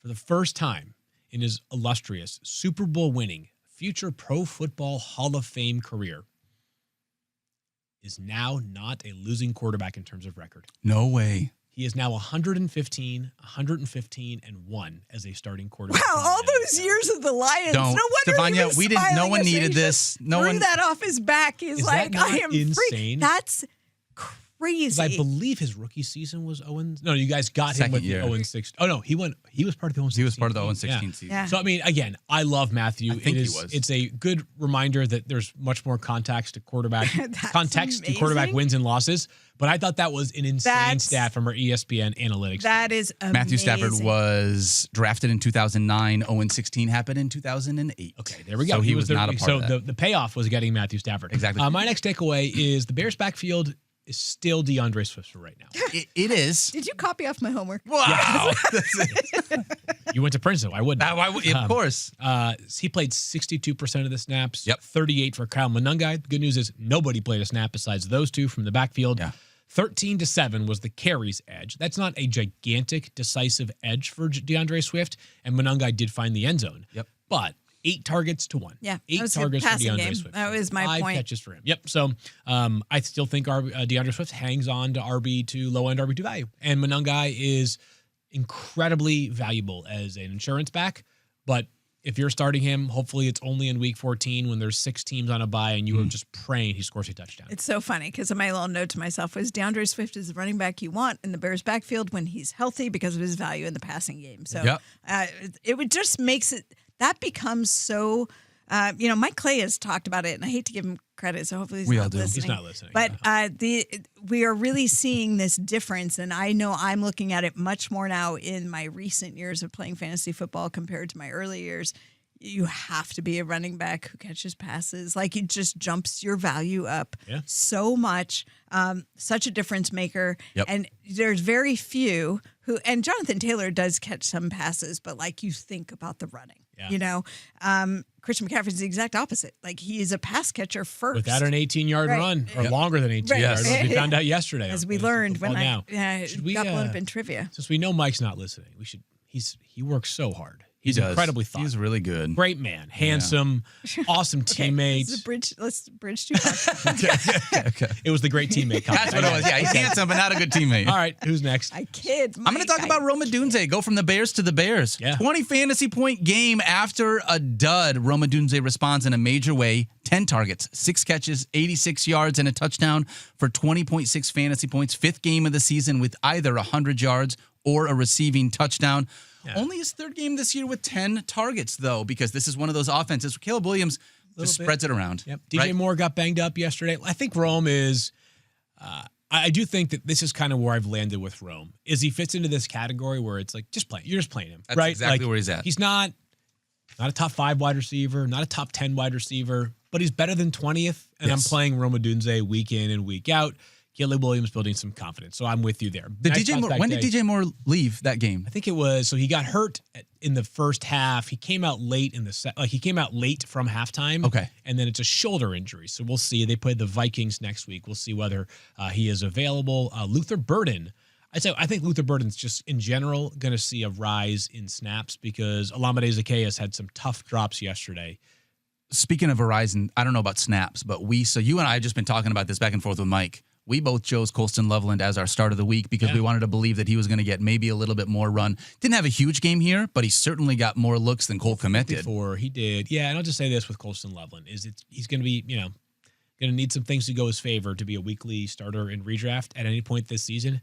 for the first time in his illustrious Super Bowl winning, future Pro Football Hall of Fame career, is now not a losing quarterback in terms of record.
No way.
He is now 115, and 1 as a starting quarterback.
Wow, all those years of the Lions.
Don't.
No wonder
Stephania,
he was
no one
smiling as
needed
he
this. No
threw
one.
that off his back. He's
Is
like,
that not
I am
insane?
free. That's crazy.
I believe his rookie season was 0. No, you guys got him
Second
with
year.
the 0-6. Oh no, he was part of the 0-16.
He was part of the 0-16
Yeah.
season.
Yeah.
So I mean, again, I love Matthew.
I think he was.
It's a good reminder that there's much more context to quarterback
amazing.
wins and losses. But I thought that was an insane
That's-
stat from our ESPN analytics.
That is amazing.
Matthew Stafford was drafted in 2009. 0-16 happened in 2008.
Okay, there we go.
So he was not a part of that.
The payoff was getting Matthew Stafford.
Exactly.
My next takeaway is the Bears backfield is still DeAndre Swift for right now.
It is.
Did you copy off my homework?
Wow.
You went to Princeton. Why wouldn't?
Of course.
He played 62% of the snaps.
Yep.
38 for Kyle Monungai. The good news is nobody played a snap besides those two from the backfield.
Yeah.
13-7 was the carries edge. That's not a gigantic, decisive edge for DeAndre Swift, and Monungai did find the end zone.
Yep.
But 8 targets to 1.
Yeah,
8
that was a
targets for
passing
DeAndre
game.
Swift.
That was my
5
point.
catches for him. Yep. So I still think DeAndre Swift hangs on to RB2, low-end RB2 value. And Monungai is incredibly valuable as an insurance back. But if you're starting him, hopefully it's only in week 14 when there's 6 teams on a bye and you are just praying he scores a touchdown.
It's so funny because my little note to myself was DeAndre Swift is the running back you want in the Bears backfield when he's healthy because of his value in the passing game. So
Yep.
it would just makes it that becomes so. Mike Clay has talked about it, and I hate to give him credit, so hopefully
We all
not
do.
listening.
He's not listening.
But we are really seeing this difference, and I know I'm looking at it much more now in my recent years of playing fantasy football compared to my early years. You have to be a running back who catches passes. Like, it just jumps your value up so much. Such a difference maker.
Yep.
And there's very few who, and Jonathan Taylor does catch some passes, but like you think about the running.
Yeah.
Christian McCaffrey's the exact opposite. Like, he is a pass catcher first.
Without an 18-yard
Right.
run or longer than 18
Right.
yards, as we found out yesterday.
As we learned when I
Should we,
got blown up in trivia.
Since we know Mike's not listening, he works so hard. He's
does.
incredibly thoughtful.
He's really good.
Great man, handsome, awesome teammate.
Let's bridge too far.
Okay.
It was the great teammate.
That's what it was. Yeah, he's handsome, but not a good teammate.
All right, who's next?
I kid.
I'm going to talk about Roma Dunze. Go from the Bears to the Bears.
Yeah.
20 fantasy point game after a dud. Roma Dunze responds in a major way. 10 targets, 6 catches, 86 yards, and a touchdown for 20.6 fantasy points. 5th game of the season with either 100 yards or a receiving touchdown.
Yeah.
Only his 3rd game this year with 10 targets, though, because this is one of those offenses. Caleb Williams just spreads it around.
Yep. DJ
right?
Moore got banged up yesterday. I think Rome is. I do think that this is kind of where I've landed with Rome. Is he fits into this category where it's like you're just playing him,
That's
right?
exactly
Like,
where he's at.
He's not a top 5 wide receiver, not a top 10 wide receiver, but he's better than 20th. And
Yes.
I'm playing Rome Odunze week in and week out. Caleb Williams building some confidence, so I'm with you there.
When did DJ Moore leave that game?
I think it was so he got hurt in the first half. He came out late in the he came out late from halftime.
Okay,
and then it's a shoulder injury, so we'll see. They play the Vikings next week. We'll see whether he is available. Luther Burden. I think Luther Burden's just in general going to see a rise in snaps because Olamide Zaccheaus had some tough drops yesterday.
Speaking of Verizon, I don't know about snaps, but you and I have just been talking about this back and forth with Mike. We both chose Colston Loveland as our start of the week because we wanted to believe that he was going to get maybe a little bit more run. Didn't have a huge game here, but he certainly got more looks than Cole Kmet did.
Before he did. Yeah, and I'll just say this with Colston Loveland is he's going to be, going to need some things to go his favor to be a weekly starter in redraft at any point this season.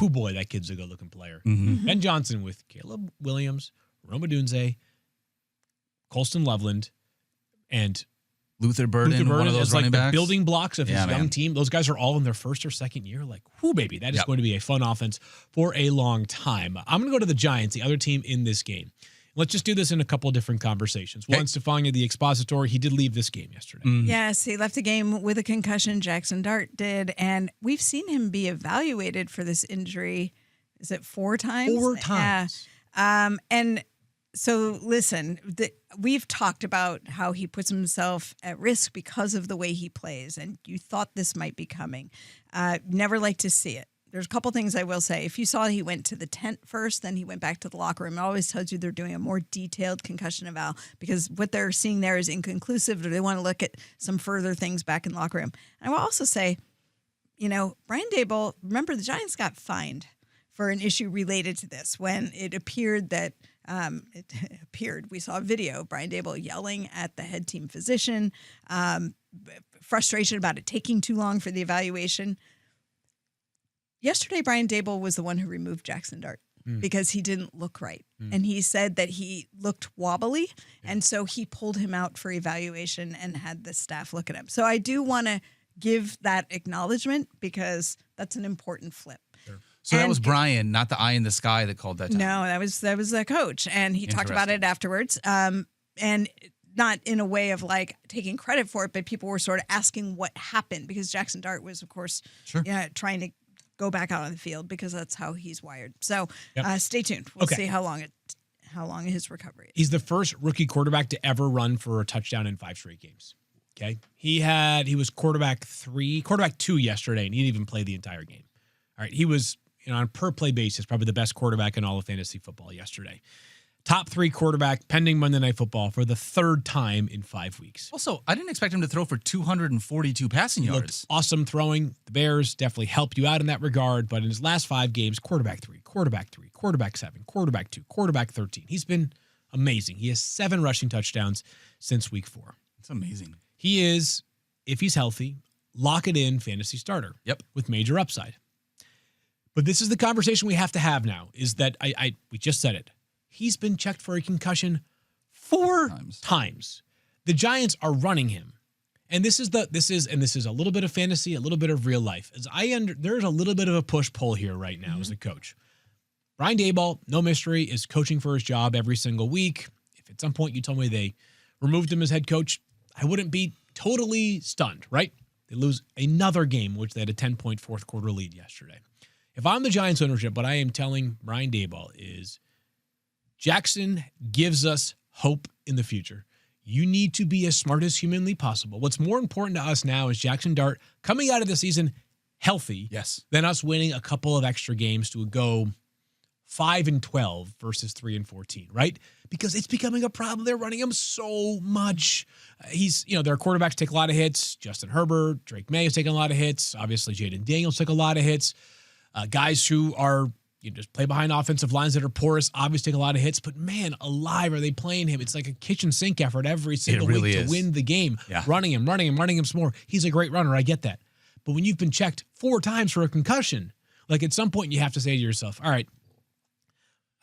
Whoo boy, that kid's a good-looking player.
Mm-hmm.
Ben Johnson with Caleb Williams, Rome Odunze, Colston Loveland, and
Luther Burden, one of those
as
running
the
backs.
building blocks of his young
man.
team. Those guys are all in their 1st or 2nd year. Like, whoo, baby, that is going to be a fun offense for a long time. I'm going to go to the Giants, the other team in this game. Let's just do this in a couple of different conversations. One, Stephania, the expository, he did leave this game yesterday.
Mm-hmm.
Yes, he left the game with a concussion. Jackson Dart did. And we've seen him be evaluated for this injury. Is it 4 times?
4 times.
Yeah. And so, listen, we've talked about how he puts himself at risk because of the way he plays. And you thought this might be coming. Never like to see it. There's a couple things I will say. If you saw he went to the tent first, then he went back to the locker room. It always tells you they're doing a more detailed concussion eval because what they're seeing there is inconclusive, or they want to look at some further things back in the locker room. And I will also say, Brian Daboll, remember the Giants got fined for an issue related to this when it appeared that we saw a video, Brian Daboll yelling at the head team physician, frustration about it taking too long for the evaluation. Yesterday, Brian Daboll was the one who removed Jackson Dart because he didn't look right. And he said that he looked wobbly. And so he pulled him out for evaluation and had the staff look at him. So I do want to give that acknowledgement because that's an important flip.
So that was Brian, not the eye in the sky that called that time.
No, that was the coach. And he talked about it afterwards. And not in a way of like taking credit for it, but people were sort of asking what happened because Jackson Dart was, of course, trying to go back out on the field because that's how he's wired. So stay tuned. We'll see how long his recovery is.
He's the first rookie quarterback to ever run for a touchdown in 5 straight games. Okay. He was quarterback 2 yesterday, and he didn't even play the entire game. All right. He was, on a per play basis, probably the best quarterback in all of fantasy football yesterday. Top 3 quarterback pending Monday Night Football for the 3rd time in 5 weeks.
Also, I didn't expect him to throw for 242 passing yards.
Looked awesome throwing. The Bears definitely helped you out in that regard, but in his last 5 games, quarterback 3, quarterback 3, quarterback 7, quarterback 2, quarterback 13. He's been amazing. He has 7 rushing touchdowns since week 4.
It's amazing.
He is, if he's healthy, lock it in fantasy starter.
Yep.
With major upside. But this is the conversation we have to have now, is that we just said it. He's been checked for a concussion 4 times. The Giants are running him. And this is a little bit of fantasy, a little bit of real life. There's a little bit of a push-pull here right now as a coach. Brian Daboll, no mystery, is coaching for his job every single week. If at some point you told me they removed him as head coach, I wouldn't be totally stunned, right? They lose another game, which they had a 10-point fourth quarter lead yesterday. If I'm the Giants ownership, what I am telling Brian Daboll is Jackson gives us hope in the future. You need to be as smart as humanly possible. What's more important to us now is Jackson Dart coming out of the season healthy than us winning a couple of extra games to go 5-12 versus 3-14, right? Because it's becoming a problem. They're running him so much. Their quarterbacks take a lot of hits. Justin Herbert, Drake May has taken a lot of hits. Obviously, Jaden Daniels took a lot of hits. Guys who are just play behind offensive lines that are porous, obviously take a lot of hits, but man, alive, are they playing him? It's like a kitchen sink effort every single week to win the game. Yeah. Running him some more. He's a great runner. I get that. But when you've been checked 4 times for a concussion, like at some point you have to say to yourself, all right,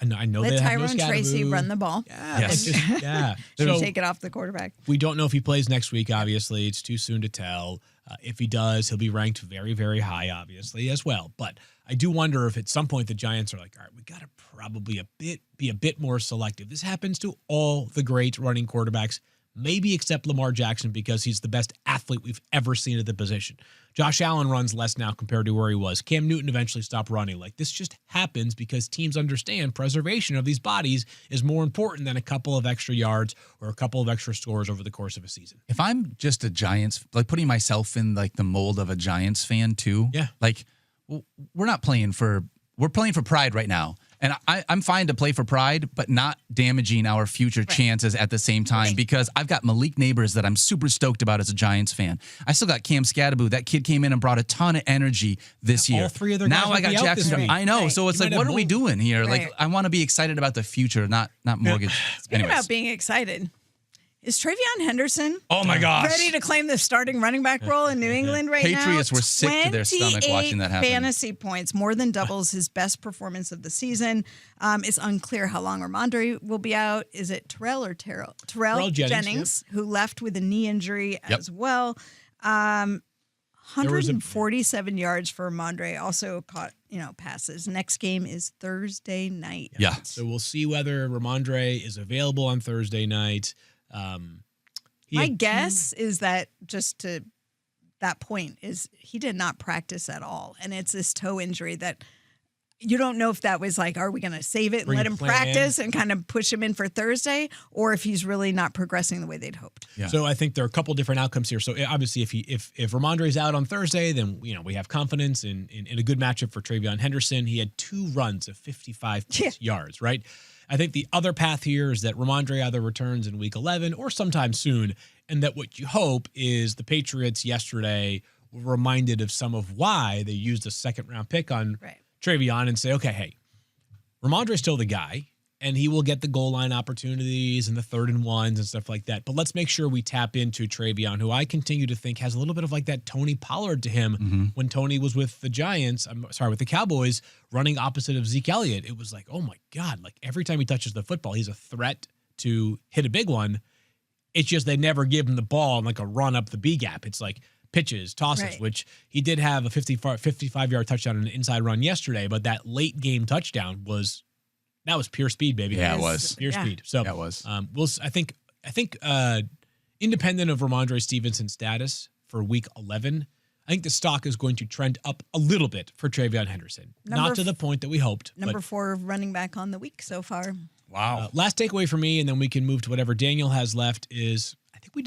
I know
let
they have no
Tyrone Tracy run the ball.
Yeah.
So take it off the quarterback.
We don't know if he plays next week, obviously. It's too soon to tell. If he does, he'll be ranked very, very high, obviously, as well. But I do wonder if at some point the Giants are like, all right, we got to probably be a bit more selective. This happens to all the great running quarterbacks, maybe except Lamar Jackson because he's the best athlete we've ever seen at the position. Josh Allen runs less now compared to where he was. Cam Newton eventually stopped running. Like, this just happens because teams understand preservation of these bodies is more important than a couple of extra yards or a couple of extra scores over the course of a season.
If I'm just a Giants, like putting myself in like the mold of a Giants fan too.
Yeah.
Like, we're playing for pride right now. And I'm fine to play for pride, but not damaging our future chances at the same time because I've got Malik Neighbors that I'm super stoked about as a Giants fan. I still got Cam Scadaboo. That kid came in and brought a ton of energy this year.
All 3 of their guys
now I got Jackson. I know. So it's like, what are we doing here?
Right.
Like, I want to be excited about the future, not mortgage.
Speaking about being excited, is Travion Henderson
oh my gosh
ready to claim the starting running back role in New England right now?
Patriots were sick to their stomach watching that happen.
Fantasy points, more than doubles his best performance of the season. It's unclear how long Ramondre will be out. Is it Terrell or Terrell? Terrell Jennings, who left with a knee injury as well. 147 yards for Ramondre, also caught passes. Next game is Thursday night.
Yeah.
So we'll see whether Ramondre is available on Thursday night.
My guess is that just to that point is he did not practice at all. And it's this toe injury that you don't know if that was like, are we going to save it and let him practice and kind of push him in for Thursday, or if he's really not progressing the way they'd hoped.
Yeah. So I think there are a couple different outcomes here. So obviously if Ramondre's out on Thursday, then we have confidence in a good matchup for Travion Henderson. He had 2 runs of 55 yards, right? I think the other path here is that Ramondre either returns in week 11 or sometime soon, and that what you hope is the Patriots yesterday were reminded of some of why they used a second-round pick on Travion and say, okay, hey, Ramondre's still the guy. and he will get the goal line opportunities and the 3rd and 1s and stuff like that. But let's make sure we tap into Travion, who I continue to think has a little bit of like that Tony Pollard to him when Tony was with the with the Cowboys, running opposite of Zeke Elliott. It was like, oh my God, like every time he touches the football, he's a threat to hit a big one. It's just they never give him the ball in like a run up the B gap. It's like pitches, tosses, which he did have a 55-yard touchdown in an inside run yesterday, but that late game touchdown was pure speed, baby.
Yeah, it was
pure speed. So
yeah, it was.
I think independent of Ramondre Stevenson's status for Week 11, I think the stock is going to trend up a little bit for Travion Henderson. Not to the point that we hoped.
Number 4 running back on the week so far.
Wow.
Last takeaway for me, and then we can move to whatever Daniel has left, is I think we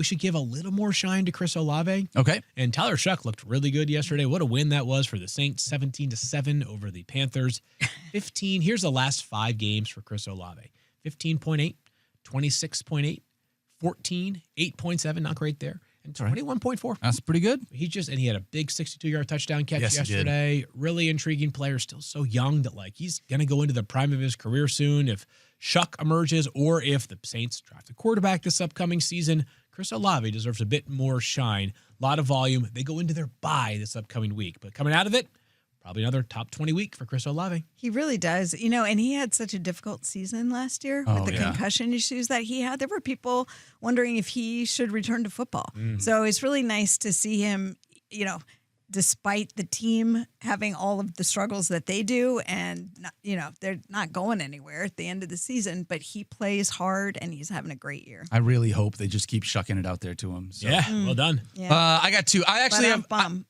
should give a little more shine to Chris Olave.
Okay.
And Tyler Shuck looked really good yesterday. What a win that was for the Saints, 17-7 over the Panthers. 15. Here's the last 5 games for Chris Olave. 15.8, 26.8, 14, 8.7, not great there, and 21.4.
That's pretty good.
And he had a big 62-yard touchdown catch yesterday. Really intriguing player, still so young that like he's going to go into the prime of his career soon if Shuck emerges or if the Saints draft a quarterback this upcoming season. Chris Olave deserves a bit more shine. A lot of volume. They go into their bye this upcoming week, but coming out of it, probably another top 20 week for Chris Olave.
He really does. And he had such a difficult season last year with the concussion issues that he had. There were people wondering if he should return to football. So it's really nice to see him, despite the team having all of the struggles that they do and, they're not going anywhere at the end of the season, but he plays hard and he's having a great year.
I really hope they just keep shucking it out there to him. So.
Yeah, well done.
Yeah.
I got 2. I actually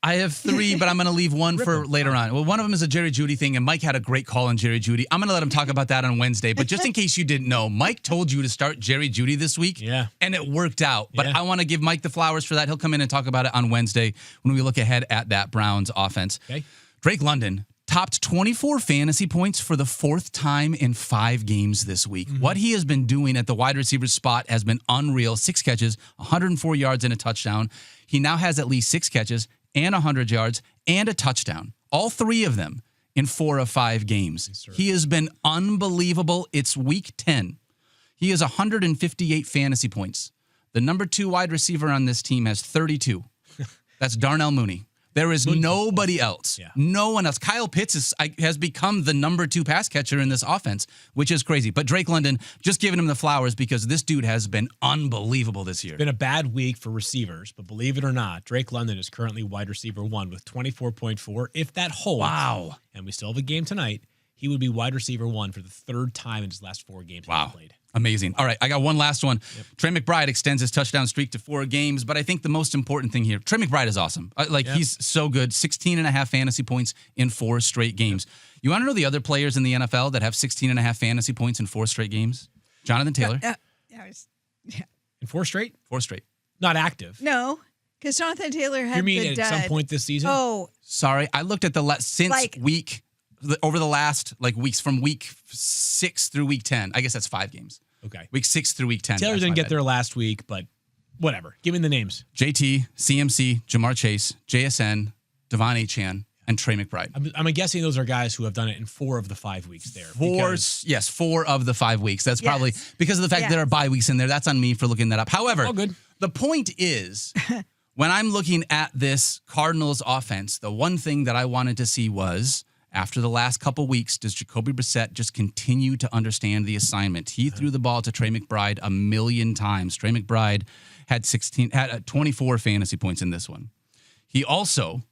I have 3, but I'm going to leave one for later on. Well, one of them is a Jerry Jeudy thing, and Mike had a great call on Jerry Jeudy. I'm going to let him talk about that on Wednesday, but just in case you didn't know, Mike told you to start Jerry Jeudy this week, and it worked out. But I want to give Mike the flowers for that. He'll come in and talk about it on Wednesday when we look ahead at that Browns offense.
Okay.
Drake London topped 24 fantasy points for the 4th time in 5 games this week. What he has been doing at the wide receiver spot has been unreal. 6 catches, 104 yards, and a touchdown. He now has at least 6 catches and 100 yards and a touchdown. All 3 of them in 4 of 5 games. Yes, he has been unbelievable. It's week 10. He has 158 fantasy points. The number 2 wide receiver on this team has 32. That's Darnell Mooney. There is nobody else. Yeah. No one else. Kyle Pitts has become the number 2 pass catcher in this offense, which is crazy. But Drake London, just giving him the flowers because this dude has been unbelievable this year.
It's been a bad week for receivers, but believe it or not, Drake London is currently wide receiver 1 with 24.4. If that holds, and we still have a game tonight, he would be wide receiver 1 for the 3rd time in his last 4 games he's played.
Amazing. All right, I got one last one. Yep. Trey McBride extends his touchdown streak to 4 games, but I think the most important thing here, Trey McBride is awesome. He's so good. 16.5 fantasy points in 4 straight games. Yep. You want to know the other players in the NFL that have 16.5 fantasy points in 4 straight games? Jonathan Taylor.
In 4 straight?
4 straight.
Not active.
No, because Jonathan Taylor had
You mean
the
at some point this season?
Oh.
Sorry, I looked at over the last weeks from week 6 through week 10. I guess that's 5 games.
Okay.
Week 6 through week 10.
Taylor didn't get there last week, but whatever. Give me the names.
JT, CMC, Jamar Chase, JSN, Devon Achane, and Trey McBride.
I'm guessing those are guys who have done it in 4 of the 5 weeks there.
4 of the 5 weeks. That's probably because of the fact that there are bye weeks in there. That's on me for looking that up. However, the point is, when I'm looking at this Cardinals offense, the one thing that I wanted to see was, after the last couple weeks, does Jacoby Brissett just continue to understand the assignment? He threw the ball to Trey McBride 1 million times. Trey McBride had 24 fantasy points in this one. He also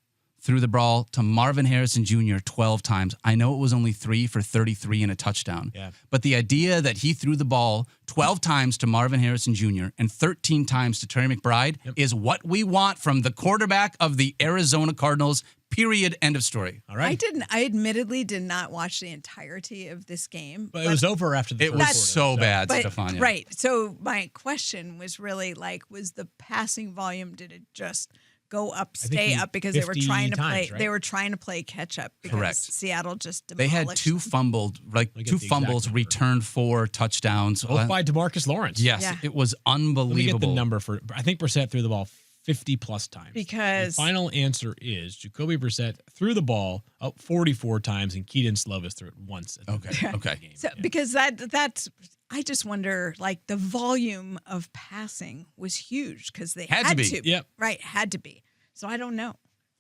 threw the ball to Marvin Harrison Jr. 12 times. I know it was only 3 for 33 and a touchdown. Yeah. But the idea that he threw the ball 12 times to Marvin Harrison Jr. and 13 times to Trey McBride is what we want from the quarterback of the Arizona Cardinals. Period. End of story. All right.
I admittedly did not watch the entirety of this game.
But it was over after the first quarter.
It was so bad, Stephania.
Right. So my question was really was the passing volume, did it just go up, stay up because they were trying to play they were trying to play catch up because Seattle just demolished
They had 2 fumbled, two fumbles returned 4 touchdowns.
Both by DeMarcus Lawrence.
Yes. Yeah. It was unbelievable.
Let me get the number for I think Brissett threw the ball 50-plus times.
Because
the final answer is Jacoby Brissett threw the ball up 44 times, and Keaton Slovis threw it once.
Okay.
So because that's I just wonder, like, the volume of passing was huge because they had to be.
Yep.
Right, had to be. So I don't know.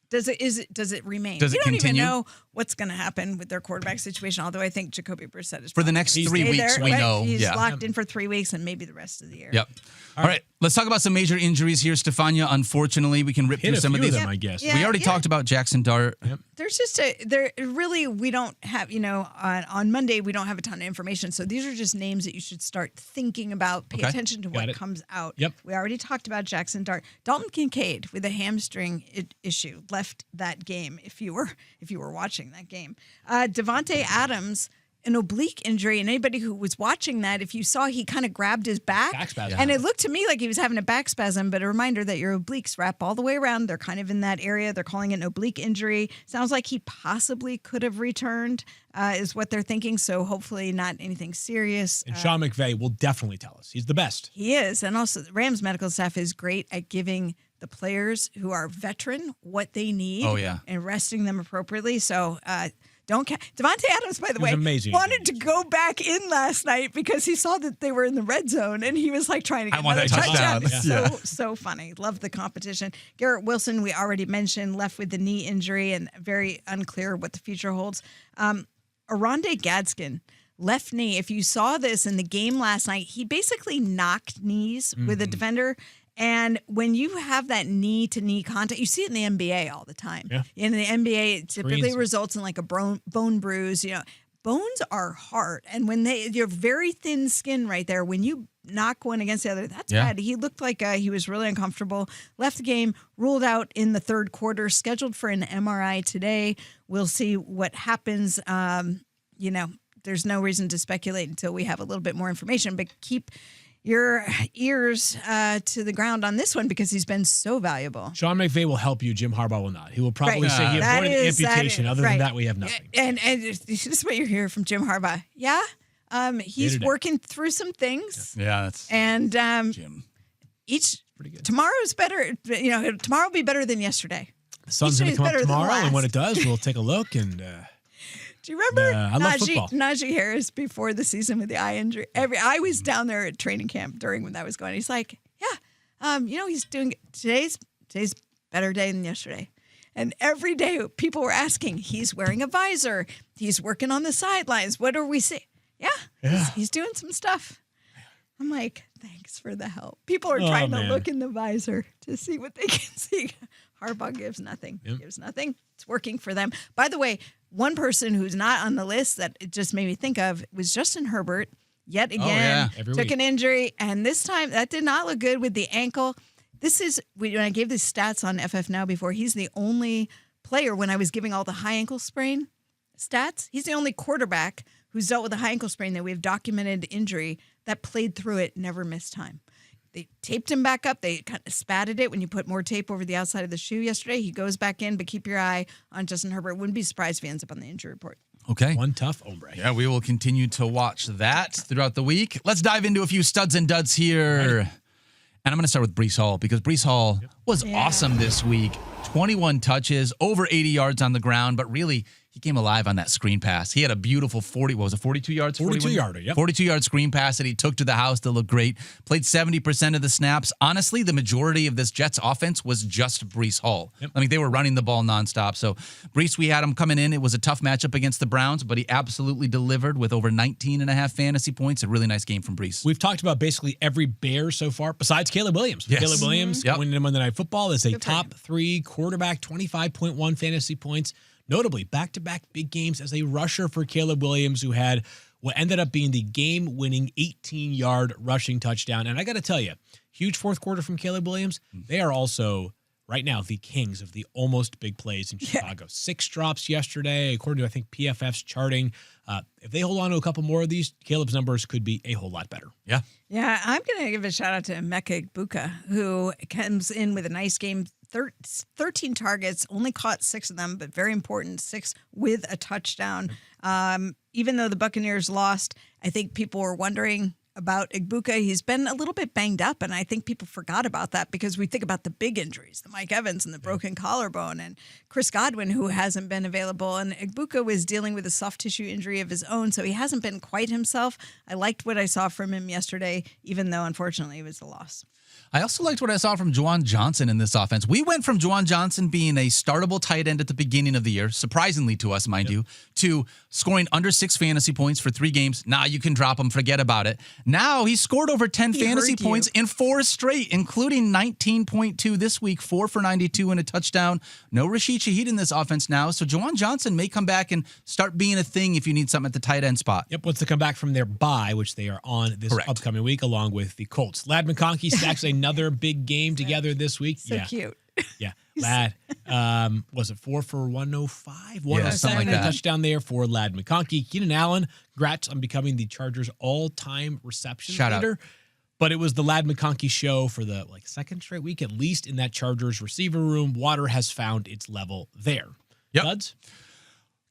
Does it remain?
Does it
we don't
continue?
even know what's going to happen with their quarterback situation, although I think Jacoby Brissett is
For the next 3 weeks, we know.
He's
Yeah.
locked in for 3 weeks and maybe the rest of the year.
Yep. All right. Let's talk about some major injuries here, Stephania. Unfortunately, we can rip
Hit
through
a
some of
few
these.
them, I guess.
Yeah.
We already talked about Jackson Dart.
Yep.
There's just we don't have, on Monday, we don't have a ton of information. So these are just names that you should start thinking about. Pay attention to what comes out.
Yep.
We already talked about Jackson Dart. Dalton Kincaid with a hamstring issue left that game if you were watching that game. Devontae Adams, an oblique injury, and anybody who was watching that, if you saw, he kind of grabbed his back
spasm.
and it looked to me like he was having a back spasm, but a reminder that your obliques wrap all the way around. They're kind of in that area. They're calling it an oblique injury. Sounds like he possibly could have returned, is what they're thinking. So hopefully not anything serious.
And Sean McVay will definitely tell us. He's the best.
He is. And also the Rams medical staff is great at giving the players who are veteran what they need and resting them appropriately. So Devontae Adams, by the way, wanted to go back in last night because he saw that they were in the red zone and he was like trying to get another touchdown. So funny. Love the competition. Garrett Wilson, we already mentioned, left with the knee injury and very unclear what the future holds. Aronde Gadsden, left knee. If you saw this in the game last night, he basically knocked knees with a defender. And when you have that knee-to-knee contact, you see it in the NBA all the time. Yeah. In the NBA, it typically results in like a bone bruise. Bones are hard. And when you're very thin skin right there, when you knock one against the other, that's bad. He looked like he was really uncomfortable. Left the game, ruled out in the third quarter, scheduled for an MRI today. We'll see what happens. There's no reason to speculate until we have a little bit more information, but keep your ears to the ground on this one because he's been so valuable.
Sean McVay will help you. Jim Harbaugh will not. He will probably say he avoided amputation. Other than that, we have nothing.
And this is what you hear from Jim Harbaugh. Yeah, he's working through some things.
Yeah, that's
Jim. Pretty good. Tomorrow's better. Tomorrow will be better than yesterday.
The sun's going to come up tomorrow, and when it does, we'll take a look and.
Do you remember Najee Harris before the season with the eye injury? I was down there at training camp during when that was going. He's like, he's doing today's better day than yesterday. And every day people were asking, he's wearing a visor. He's working on the sidelines. What are we seeing? Yeah. He's doing some stuff. I'm like, thanks for the help. People are trying to look in the visor to see what they can see. Harbaugh gives nothing. Gives nothing. It's working for them. By the way, one person who's not on the list that it just made me think of was Justin Herbert. Yet again, took an injury. And this time, that did not look good with the ankle. This is, when I gave these stats on FF Now before, he's the only player, when I was giving all the high ankle sprain stats, he's the only quarterback who's dealt with a high ankle sprain that we have documented injury that played through it, never missed time. They taped him back up. They kind of spatted it when you put more tape over the outside of the shoe yesterday. He goes back in, but keep your eye on Justin Herbert. Wouldn't be surprised if he ends up on the injury report.
Okay.
One tough hombre.
Yeah, we will continue to watch that throughout the week. Let's dive into a few studs and duds here. Right. And I'm going to start with Breece Hall because Breece Hall was awesome this week. 21 touches, over 80 yards on the ground, but really he came alive on that screen pass. He had a beautiful 42 yards?
42-yarder, yep.
42-yard screen pass that he took to the house that looked great. Played 70% of the snaps. Honestly, the majority of this Jets offense was just Breece Hall. Yep. I mean, they were running the ball nonstop. So Breece, we had him coming in. It was a tough matchup against the Browns, but he absolutely delivered with over 19.5 fantasy points. A really nice game from Breece.
We've talked about basically every Bear so far, besides Caleb Williams. Yes. Caleb Williams winning the Monday Night Football is a top 3 quarterback, 25.1 fantasy points. Notably, back-to-back big games as a rusher for Caleb Williams, who had what ended up being the game-winning 18-yard rushing touchdown. And I got to tell you, huge fourth quarter from Caleb Williams. They are also, right now, the kings of the almost big plays in Chicago. 6 drops yesterday, according to, I think, PFF's charting. If they hold on to a couple more of these, Caleb's numbers could be a whole lot better.
Yeah.
Yeah, I'm going to give a shout-out to Emeka Egbuka, who comes in with a nice game. 13 targets, only caught 6 of them, but very important, 6 with a touchdown. Even though the Buccaneers lost, I think people were wondering, about Igbokwe. He's been a little bit banged up, and I think people forgot about that because we think about the big injuries, the Mike Evans and the broken collarbone, and Chris Godwin, who hasn't been available. And Igbokwe was dealing with a soft tissue injury of his own, so he hasn't been quite himself. I liked what I saw from him yesterday, even though, unfortunately, it was a loss.
I also liked what I saw from Juwan Johnson in this offense. We went from Juwan Johnson being a startable tight end at the beginning of the year, surprisingly to us, mind you, to scoring under 6 fantasy points for 3 games. Nah, you can drop him, forget about it. Now he scored over 10 fantasy points in 4 straight, including 19.2 this week, 4 for 92 and a touchdown. No Rashid Shaheed in this offense now, so Juwan Johnson may come back and start being a thing if you need something at the tight end spot.
Yep, once they come back from their bye, which they are on this upcoming week, along with the Colts. Lad McConkey stacks another big game together this week.
So cute.
Yeah, Lad. Was it 4 for 105?
Something like that.
Touchdown there for Lad McConkey. Keenan Allen, congrats on becoming the Chargers' all-time reception leader. But it was the Lad McConkey show for the second straight week, at least in that Chargers receiver room. Water has found its level there.
Yep.
Buds?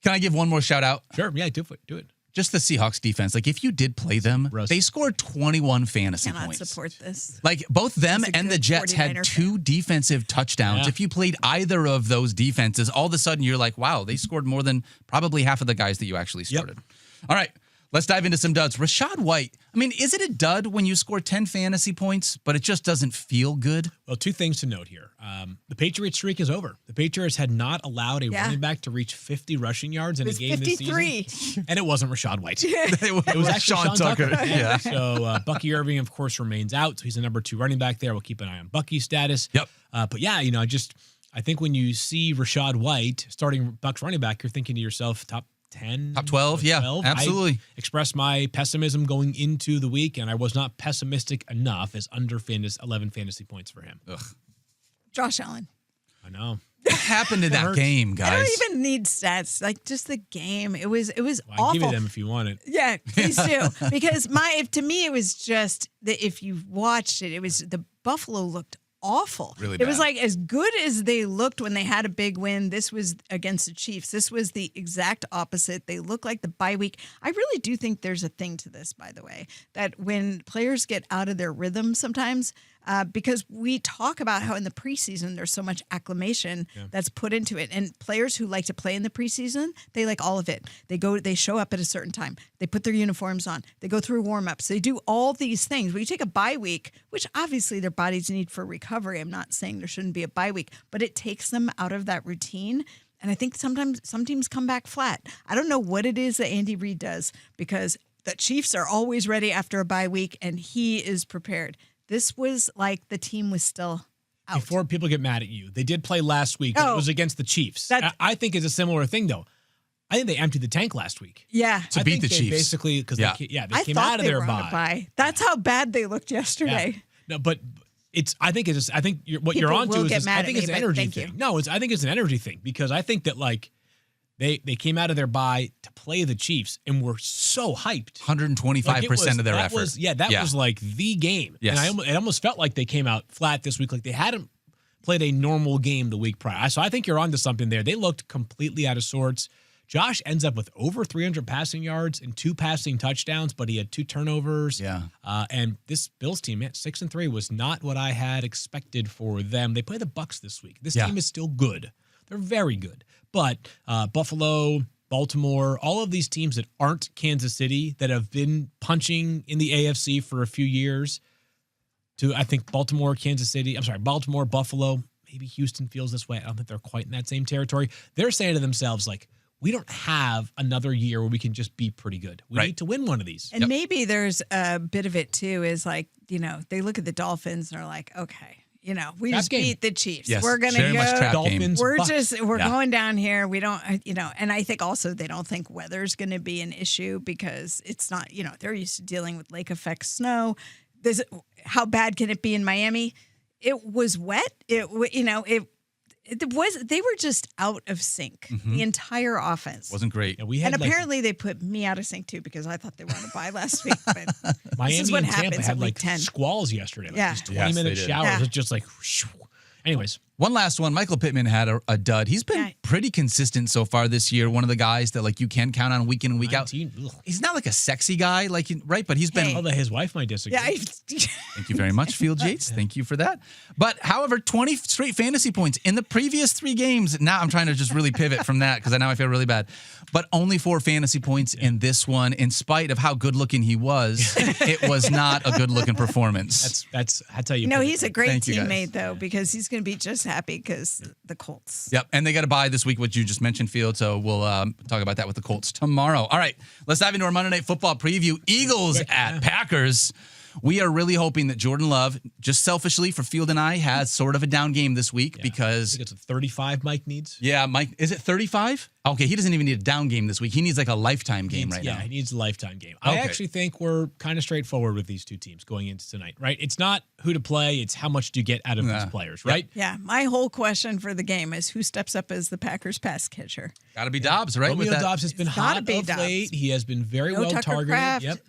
Can I give one more shout out?
Sure. Yeah, do it.
Just the Seahawks defense. If you did play them, they scored 21 fantasy
points.
Cannot
support this.
Both them and the Jets had 2 defensive touchdowns. Yeah. If you played either of those defenses, all of a sudden you're like, wow, they scored more than probably half of the guys that you actually started. Yep. All right, let's dive into some duds. Rashad White. Is it a dud when you score 10 fantasy points, but it just doesn't feel good?
Well, 2 things to note here. The Patriots streak is over. The Patriots had not allowed a running back to reach 50 rushing yards in a game
53.
this season. And it wasn't Rashad White.
It was actually Sean Tucker. Yeah.
So Bucky Irving, of course, remains out. So he's the number 2 running back there. We'll keep an eye on Bucky's status.
Yep.
But yeah, I think when you see Rashad White starting Bucs running back, you're thinking to yourself, top 10,
top 12, yeah, absolutely.
I expressed my pessimism going into the week, and I was not pessimistic enough as under 11 fantasy points for him.
Ugh.
Josh Allen.
I know.
What happened in that game, guys?
I don't even need stats. Just the game. It was awful.
I'll give you them if you want it.
Yeah, please do. Because to me, it was just that if you watched it, the Buffalo looked awful.
Really
bad. It was as good as they looked when they had a big win. This was against the Chiefs. This was the exact opposite. They look like the bye week. I really do think there's a thing to this, by the way, that when players get out of their rhythm sometimes, because we talk about how in the preseason there's so much acclimation that's put into it, and players who like to play in the preseason, they like all of it. They show up at a certain time. They put their uniforms on. They go through warm-ups. They do all these things. When you take a bye week, which obviously their bodies need for recovery, I'm not saying there shouldn't be a bye week, but it takes them out of that routine. And I think sometimes some teams come back flat. I don't know what it is that Andy Reid does, because the Chiefs are always ready after a bye week, and he is prepared. This was like the team was still out.
Before people get mad at you, they did play last week, but it was against the Chiefs. I think it's a similar thing, though. I think they emptied the tank last week.
Yeah.
To beat the Chiefs.
Basically, because they came out of their bye.
That's how bad they looked yesterday.
Yeah. No, but I think you're onto is I think it's an energy thing. No, I think it's an energy thing, because I think that they came out of their bye to play the Chiefs and were so hyped.
125% of their effort.
Was the game.
Yes.
And it almost felt like they came out flat this week, like they hadn't played a normal game the week prior. So I think you're onto something there. They looked completely out of sorts. Josh ends up with over 300 passing yards and 2 passing touchdowns, but he had 2 turnovers.
Yeah.
And this Bills team, 6-3, was not what I had expected for them. They play the Bucs this week. This team is still good. They're very good. But Buffalo, Baltimore, all of these teams that aren't Kansas City, that have been punching in the AFC for a few years, I think Baltimore, Buffalo, maybe Houston feels this way. I don't think they're quite in that same territory. They're saying to themselves, we don't have another year where we can just be pretty good. We need to win one of these.
And maybe there's a bit of it, too, is they look at the Dolphins and are like, okay, we just beat the Chiefs.
Yes,
we're going to go.
Dolphins.
We're going down here. We don't, and I think also they don't think weather's going to be an issue, because it's not, they're used to dealing with lake effect snow. How bad can it be in Miami? It was wet. They were just out of sync. The entire offense
wasn't great.
Yeah,
apparently they put me out of sync too, because I thought they were on a bye last week. But
Miami
this is what
and Tampa
happens
had
week 10.
squalls yesterday.
Yeah.
These 20-minute showers.
Yeah.
It's just anyways.
One last one. Michael Pittman had a dud. He's been pretty consistent so far this year. One of the guys that like you can count on week in and week out. He's not like a sexy guy, like right, but he's been.
Although his wife might disagree.
Yeah.
Thank you very much, Field Yates. Thank you for that. But however, 20 straight fantasy points in the previous 3 games. Now I'm trying to just really pivot from that because now I feel really bad. But only 4 fantasy points in this one, in spite of how good looking he was. It was not a good looking performance.
That's I tell you.
No, he's a great
Thank you, guys.
teammate though, because he's going to be just happy because the Colts.
Yep, and they got to bye this week, what you just mentioned, Field. So we'll talk about that with the Colts tomorrow. All right, let's dive into our Monday Night Football preview. Eagles at Packers. We are really hoping that Jordan Love, just selfishly for Field and I, has sort of a down game this week because
I think it's a 35 Mike needs.
Yeah, Mike, is it 35? Okay, he doesn't even need a down game this week. He needs like a lifetime game now.
Yeah, he needs a lifetime game. I actually think we're kind of straightforward with these two teams going into tonight, right? It's not who to play, it's how much do you get out of these players, right?
Yeah, my whole question for the game is who steps up as the Packers pass catcher?
Got to be Dobbs, right?
Romeo Dobbs has been hot of late. He has been very well targeted.
Kraft.
Yep.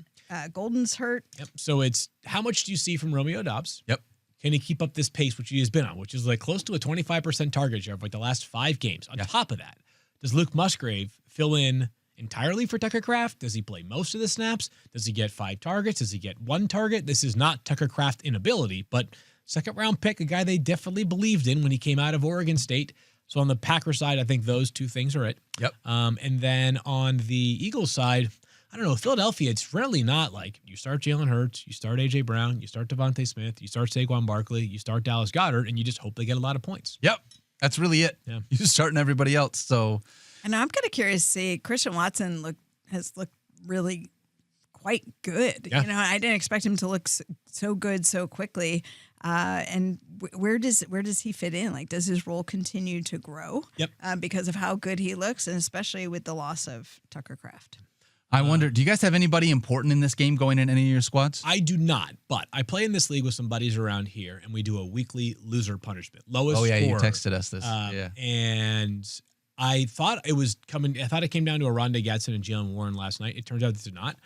Golden's hurt.
Yep. So it's how much do you see from Romeo Dobbs?
Yep.
Can he keep up this pace, which he has been on, which is like close to a 25% target share of like the last 5 games? On top of that, does Luke Musgrave fill in entirely for Tucker Kraft? Does he play most of the snaps? Does he get 5 targets? Does he get 1 target? This is not Tucker Kraft inability, but second round pick, a guy they definitely believed in when he came out of Oregon State. So on the Packer side, I think those 2 things are it.
Yep.
And then on the Eagles side, I don't know, Philadelphia, it's really not like you start Jalen Hurts, you start A.J. Brown, you start Devontae Smith, you start Saquon Barkley, you start Dallas Goedert, and you just hope they get a lot of points.
Yep. That's really it.
Yeah.
You're just starting everybody else. So,
and I'm kind of curious to see Christian Watson has looked really quite good.
Yeah.
You know, I didn't expect him to look so good so quickly. And where does he fit in? Like, does his role continue to grow?
Yep.
Because of how good he looks, and especially with the loss of Tucker Kraft.
I wonder, do you guys have anybody important in this game going in any of your squads?
I do not, but I play in this league with some buddies around here, and we do a weekly loser punishment. Lowest score.
You texted us this.
And I thought it was coming. I thought it came down to a Rondé Gadsden and Jalen Warren last night. It turns out it did not.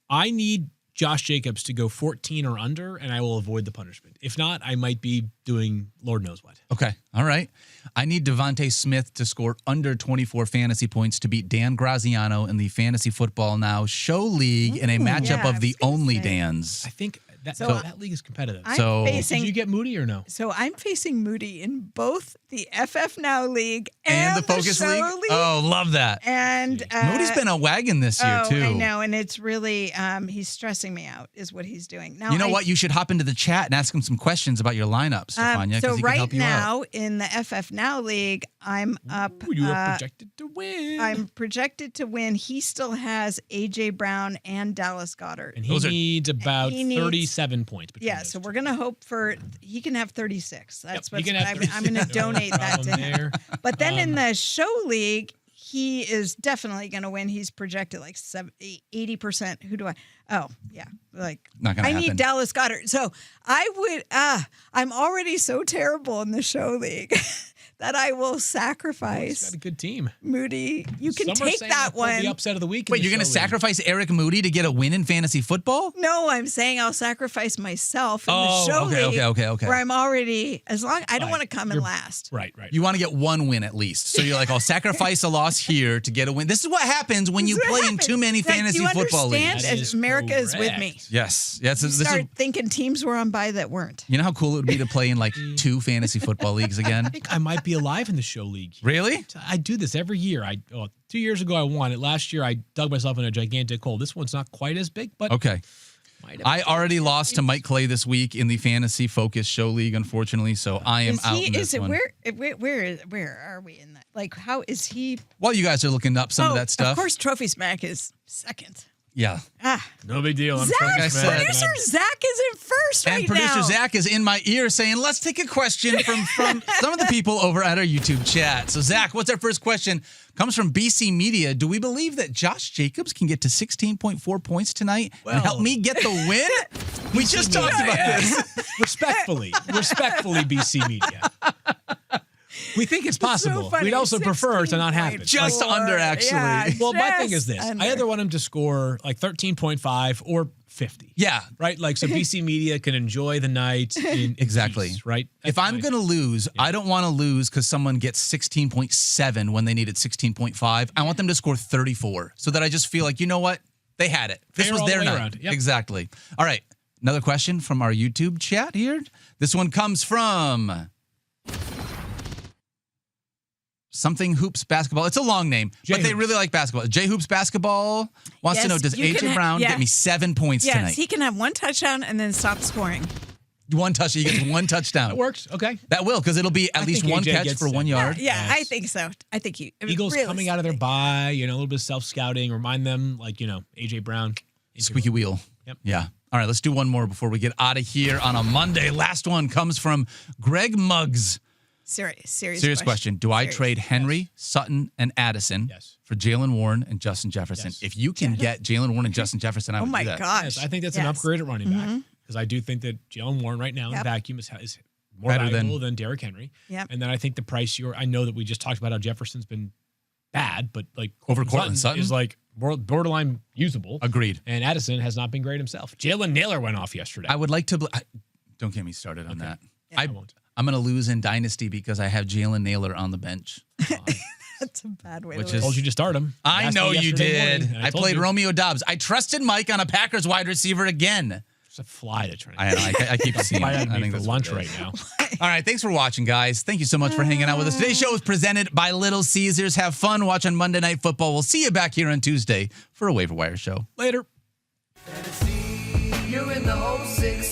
I need Josh Jacobs to go 14 or under, and I will avoid the punishment. If not, I might be doing Lord knows what.
Okay. All right. I need Devontae Smith to score under 24 fantasy points to beat Dan Graziano in the Fantasy Football Now Show League in a matchup of the only Dans.
I think that league is competitive.
Did
you get Moody or no?
So I'm facing Moody in both the FF Now League and
the Focus League?
League.
Oh, love that.
And
Moody's been a wagon this year, too.
I know, and it's really he's stressing me out is what he's doing. Now,
you know what? You should hop into the chat and ask him some questions about your lineup, Stephania, because he can help you out.
So right now in the FF Now League, I'm up.
You are projected to win.
I'm projected to win. He still has A.J. Brown and Dallas Goedert.
And he needs about 37 points.
Yeah, so we're going to hope he can have 36. That's what I'm
36.
going to donate that to him.
There.
But then in the show league, he is definitely going to win. He's projected like 80%. Who do I? Oh, yeah. Like,
not gonna happen.
Need Dallas Goedert. So I would, I'm already so terrible in the show league that I will sacrifice.
He's got a good team.
Moody, you can
Some are
take
saying
that one.
The upset of the week.
Wait, you're going to sacrifice Eric Moody to get a win in fantasy football?
No, I'm saying I'll sacrifice myself in the show league.
Okay.
Where I'm already, I don't want to come in last.
Right.
You want to get one win at least. So you're like, I'll sacrifice a loss here to get a win. This is what happens when you play in too many fantasy football leagues.
As America is with me.
Yes.
Start thinking teams were on by that weren't.
You know how cool it would be to play in like 2 fantasy football leagues again?
I think I might be alive in the show league.
Really?
I do this every year. 2 years ago I won it. Last year I dug myself in a gigantic hole. This one's not quite as big, but
okay. I already lost to Mike Clay this week in the Fantasy Focus Show League, unfortunately. So I am out in this one.
Where are we in that? Like, how is he?
While you guys are looking up some of that stuff.
Of course, Trophy Smack is second.
Yeah.
No big deal.
Producer Zach is in first right now.
And producer Zach is in my ear saying, let's take a question from some of the people over at our YouTube chat. So, Zach, what's our first question? Comes from BC Media. Do we believe that Josh Jacobs can get to 16.4 points tonight and help me get the win? We just talked about this.
Respectfully, BC Media. We think it's possible.
funny.
We'd also prefer to not happen.
Just under, actually.
Yeah,
Well, my thing
just
is this.
under.
I either want him to score like 13.5 or 50.
Yeah.
Right? Like, so BC Media can enjoy the night in
Exactly.
peace, right?
If I'm going to lose, I don't want to lose because someone gets 16.7 when they needed 16.5. I want them to score 34 so that I just feel like, you know what? They had it. This
Fair
was
all
their
the way
night.
around. Yep.
Exactly. All right. Another question from our YouTube chat here. This one comes from Something Hoops Basketball. It's a long name, but they really like basketball. J Hoops Basketball wants to
Yes,
know, does
you can
AJ Brown
yeah.
get me 7 points
Yes,
tonight?
he can have one touchdown and then stop scoring.
One touchdown. He gets one touchdown.
That works. Okay.
That will, because it'll be at
I
least
think
one
AJ
catch
gets
for 1
7.
yard.
Yeah,
Yes.
I think so. I think he.
Eagles coming out of their bye, a little bit of self-scouting. Remind them, like, AJ Brown.
Squeaky wheel.
Yep.
Yeah. All right, let's do one more before we get out of here on a Monday. Last one comes from Greg Muggs.
Serious
question. Do I
Serious.
trade Henry, Sutton, and Addison
Yes.
for Jalen Warren and Justin Jefferson?
Yes.
If you can get Jalen Warren and Justin Jefferson, I would
Oh my
do that.
gosh!
Yes, I think that's an upgrade at running back because I do think that Jalen Warren right now in vacuum is more
Better
valuable than Derrick Henry.
Yep.
And then I think the price I know that we just talked about how Jefferson's been bad, but like
Over Courtland Sutton?
is like borderline usable.
Agreed.
And Addison has not been great himself. Jalen Naylor went off yesterday.
I would like to. Don't get me started on that.
I won't.
I'm going to lose in Dynasty because I have Jalen Naylor on the bench.
That's a bad way.
Which
to
is-
Told you to start him.
I
Asked
know
me
you
yesterday
did.
morning, and
I
told
played
you.
Romeo Dobbs. I trusted Mike on a Packers wide receiver again.
It's a fly to try.
I know. I keep seeing it.
I
I
had me
think
for
that's
lunch
what it
right
is.
now.
All right. Thanks for watching, guys. Thank you so much for hanging out with us. Today's show is presented by Little Caesars. Have fun watching Monday Night Football. We'll see you back here on Tuesday for a Waiver Wire show.
Later.
You're in the 060